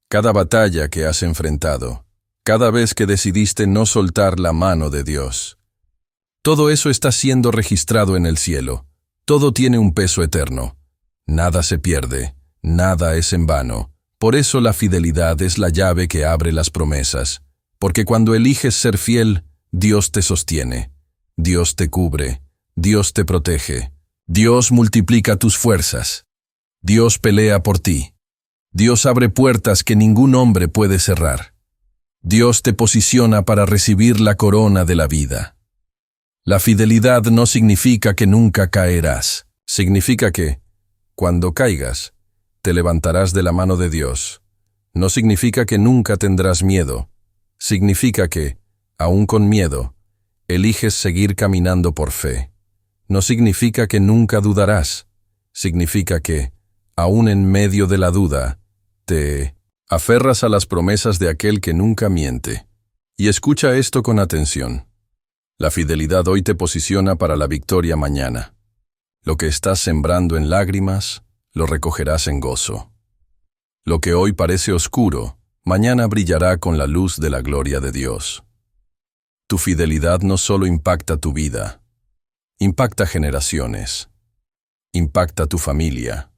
cada batalla que has enfrentado, cada vez que decidiste no soltar la mano de Dios, todo eso está siendo registrado en el cielo. Todo tiene un peso eterno. Nada se pierde, nada es en vano. Por eso la fidelidad es la llave que abre las promesas. Porque cuando eliges ser fiel, Dios te sostiene, Dios te cubre, Dios te protege, Dios multiplica tus fuerzas, Dios pelea por ti, Dios abre puertas que ningún hombre puede cerrar, Dios te posiciona para recibir la corona de la vida. La fidelidad no significa que nunca caerás, significa que, cuando caigas, te levantarás de la mano de Dios. No significa que nunca tendrás miedo, significa que, aún con miedo, eliges seguir caminando por fe. No significa que nunca dudarás, significa que, aún en medio de la duda, te aferras a las promesas de aquel que nunca miente. Y escucha esto con atención. La fidelidad hoy te posiciona para la victoria mañana. Lo que estás sembrando en lágrimas, lo recogerás en gozo. Lo que hoy parece oscuro, mañana brillará con la luz de la gloria de Dios. Tu fidelidad no solo impacta tu vida, impacta generaciones, impacta tu familia,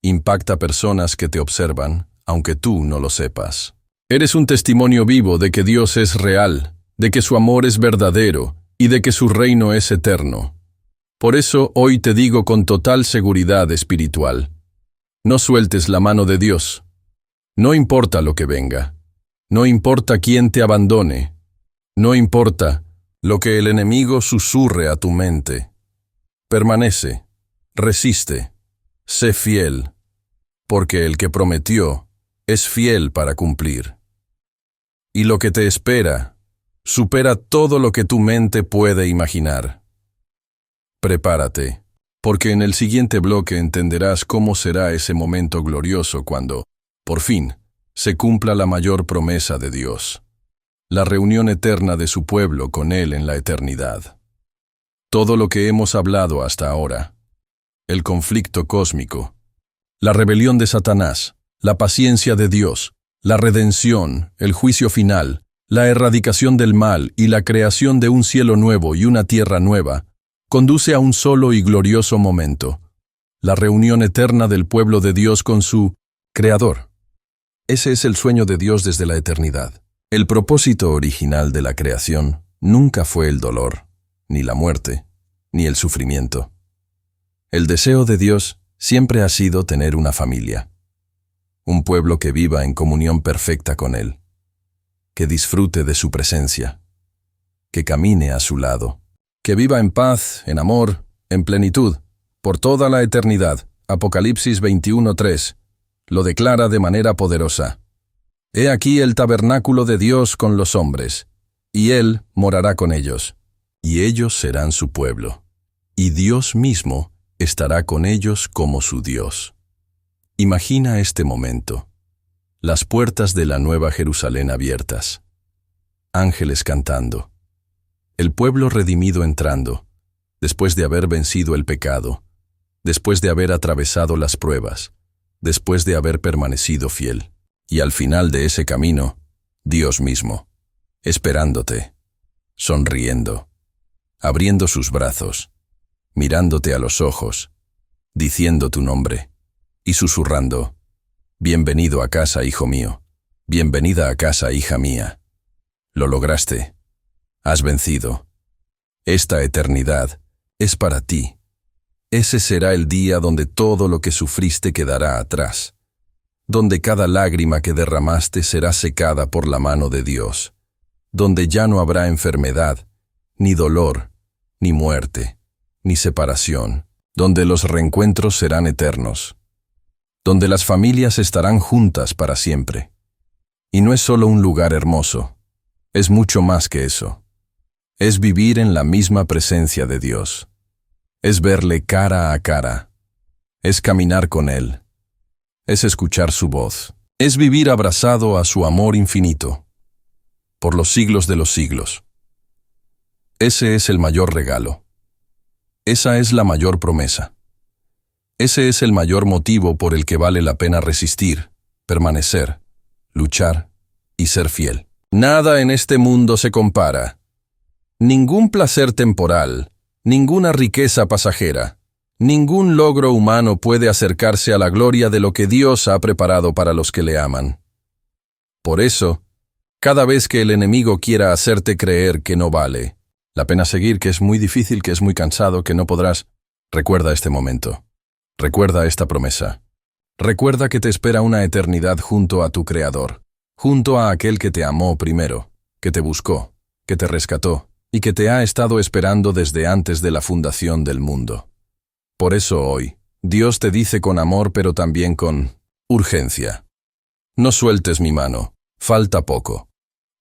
impacta personas que te observan, aunque tú no lo sepas. Eres un testimonio vivo de que Dios es real, de que su amor es verdadero y de que su reino es eterno. Por eso hoy te digo con total seguridad espiritual, no sueltes la mano de Dios. No importa lo que venga, no importa quién te abandone, no importa lo que el enemigo susurre a tu mente. Permanece, resiste, sé fiel, porque el que prometió es fiel para cumplir. Y lo que te espera supera todo lo que tu mente puede imaginar. Prepárate, porque en el siguiente bloque entenderás cómo será ese momento glorioso cuando, por fin, se cumpla la mayor promesa de Dios, la reunión eterna de su pueblo con Él en la eternidad. Todo lo que hemos hablado hasta ahora. El conflicto cósmico, la rebelión de Satanás, la paciencia de Dios, la redención, el juicio final, la erradicación del mal y la creación de un cielo nuevo y una tierra nueva, conduce a un solo y glorioso momento, la reunión eterna del pueblo de Dios con su Creador. Ese es el sueño de Dios desde la eternidad. El propósito original de la creación nunca fue el dolor, ni la muerte, ni el sufrimiento. El deseo de Dios siempre ha sido tener una familia, un pueblo que viva en comunión perfecta con Él, que disfrute de su presencia, que camine a su lado, que viva en paz, en amor, en plenitud, por toda la eternidad. Apocalipsis 21:3 lo declara de manera poderosa. He aquí el tabernáculo de Dios con los hombres, y Él morará con ellos, y ellos serán su pueblo, y Dios mismo estará con ellos como su Dios. Imagina este momento, las puertas de la Nueva Jerusalén abiertas, ángeles cantando, el pueblo redimido entrando, después de haber vencido el pecado, después de haber atravesado las pruebas, después de haber permanecido fiel. Y al final de ese camino, Dios mismo, esperándote, sonriendo, abriendo sus brazos, mirándote a los ojos, diciendo tu nombre, y susurrando, bienvenido a casa, hijo mío, bienvenida a casa, hija mía. Lo lograste, has vencido. Esta eternidad es para ti. Ese será el día donde todo lo que sufriste quedará atrás, donde cada lágrima que derramaste será secada por la mano de Dios, donde ya no habrá enfermedad, ni dolor, ni muerte, ni separación, donde los reencuentros serán eternos, donde las familias estarán juntas para siempre. Y no es solo un lugar hermoso, es mucho más que eso. Es vivir en la misma presencia de Dios. Es verle cara a cara. Es caminar con Él. Es escuchar su voz. Es vivir abrazado a su amor infinito, por los siglos de los siglos. Ese es el mayor regalo. Esa es la mayor promesa. Ese es el mayor motivo por el que vale la pena resistir, permanecer, luchar y ser fiel. Nada en este mundo se compara. Ningún placer temporal, ninguna riqueza pasajera, ningún logro humano puede acercarse a la gloria de lo que Dios ha preparado para los que le aman. Por eso, cada vez que el enemigo quiera hacerte creer que no vale la pena seguir, que es muy difícil, que es muy cansado, que no podrás, recuerda este momento. Recuerda esta promesa. Recuerda que te espera una eternidad junto a tu Creador, junto a aquel que te amó primero, que te buscó, que te rescató, y que te ha estado esperando desde antes de la fundación del mundo. Por eso hoy, Dios te dice con amor pero también con urgencia. No sueltes mi mano, falta poco.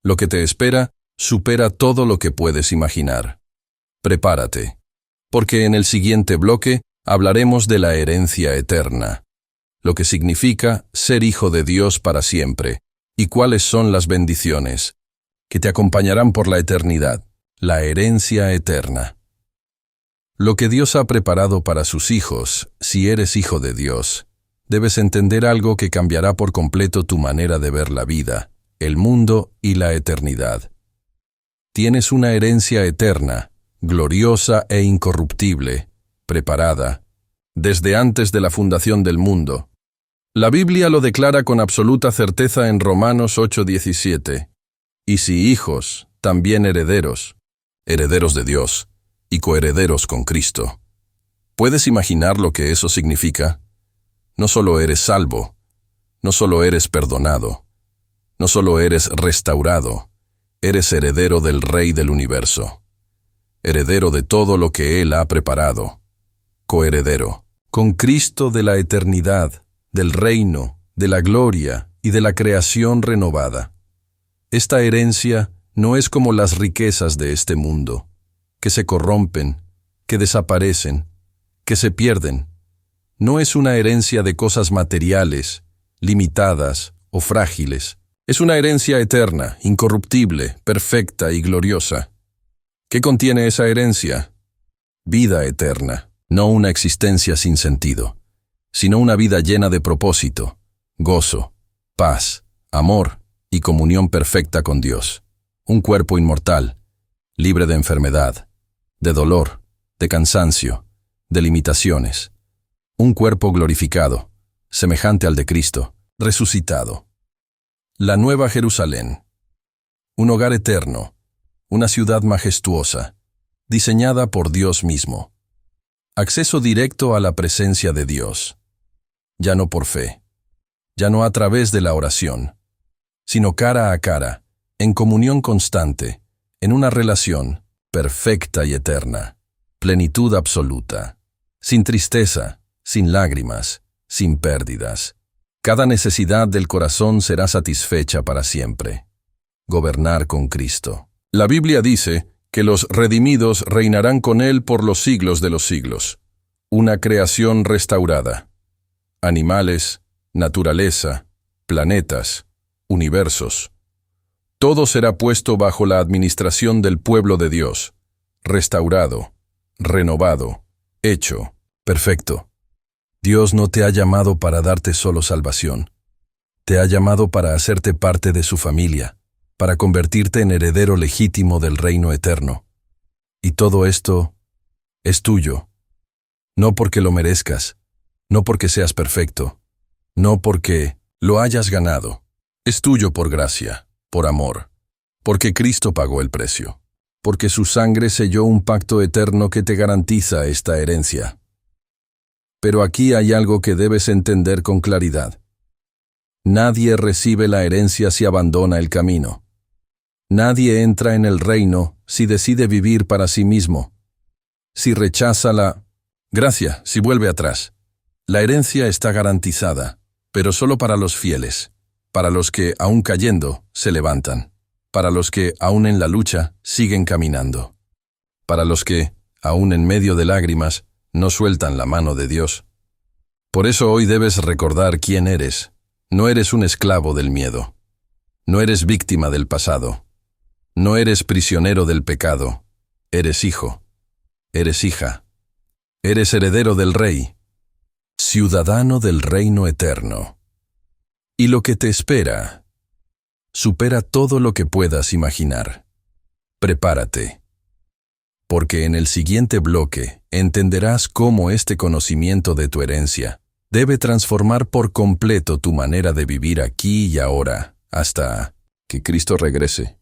Lo que te espera supera todo lo que puedes imaginar. Prepárate, porque en el siguiente bloque hablaremos de la herencia eterna, lo que significa ser hijo de Dios para siempre, y cuáles son las bendiciones que te acompañarán por la eternidad. La herencia eterna. Lo que Dios ha preparado para sus hijos, si eres hijo de Dios, debes entender algo que cambiará por completo tu manera de ver la vida, el mundo y la eternidad. Tienes una herencia eterna, gloriosa e incorruptible, preparada, desde antes de la fundación del mundo. La Biblia lo declara con absoluta certeza en Romanos 8:17. Y si hijos, también herederos, herederos de Dios y coherederos con Cristo. ¿Puedes imaginar lo que eso significa? No solo eres salvo, no solo eres perdonado, no solo eres restaurado, eres heredero del Rey del universo, heredero de todo lo que Él ha preparado, coheredero, con Cristo de la eternidad, del reino, de la gloria y de la creación renovada. Esta herencia no es como las riquezas de este mundo, que se corrompen, que desaparecen, que se pierden. No es una herencia de cosas materiales, limitadas o frágiles. Es una herencia eterna, incorruptible, perfecta y gloriosa. ¿Qué contiene esa herencia? vida eterna, no una existencia sin sentido, sino una vida llena de propósito, gozo, paz, amor y comunión perfecta con Dios. Un cuerpo inmortal, libre de enfermedad, de dolor, de cansancio, de limitaciones. Un cuerpo glorificado, semejante al de Cristo, resucitado. La Nueva Jerusalén. Un hogar eterno, una ciudad majestuosa, diseñada por Dios mismo. Acceso directo a la presencia de Dios. Ya no por fe, ya no a través de la oración, sino cara a cara, en comunión constante, en una relación perfecta y eterna, plenitud absoluta, sin tristeza, sin lágrimas, sin pérdidas. Cada necesidad del corazón será satisfecha para siempre. Gobernar con Cristo. La Biblia dice que los redimidos reinarán con Él por los siglos de los siglos. Una creación restaurada. Animales, naturaleza, planetas, universos. Todo será puesto bajo la administración del pueblo de Dios, restaurado, renovado, hecho, perfecto. Dios no te ha llamado para darte solo salvación. Te ha llamado para hacerte parte de su familia, para convertirte en heredero legítimo del reino eterno. Y todo esto es tuyo. No porque lo merezcas, no porque seas perfecto, no porque lo hayas ganado. Es tuyo por gracia, por amor, porque Cristo pagó el precio, porque su sangre selló un pacto eterno que te garantiza esta herencia. Pero aquí hay algo que debes entender con claridad. Nadie recibe la herencia si abandona el camino. Nadie entra en el reino si decide vivir para sí mismo, si rechaza la gracia, si vuelve atrás. La herencia está garantizada, pero solo para los fieles, para los que, aun cayendo, se levantan, para los que, aun en la lucha, siguen caminando, para los que, aun en medio de lágrimas, no sueltan la mano de Dios. Por eso hoy debes recordar quién eres. No eres un esclavo del miedo. No eres víctima del pasado. No eres prisionero del pecado. Eres hijo. Eres hija. Eres heredero del Rey. Ciudadano del reino eterno. Y lo que te espera supera todo lo que puedas imaginar. Prepárate. Porque en el siguiente bloque entenderás cómo este conocimiento de tu herencia debe transformar por completo tu manera de vivir aquí y ahora, hasta que Cristo regrese.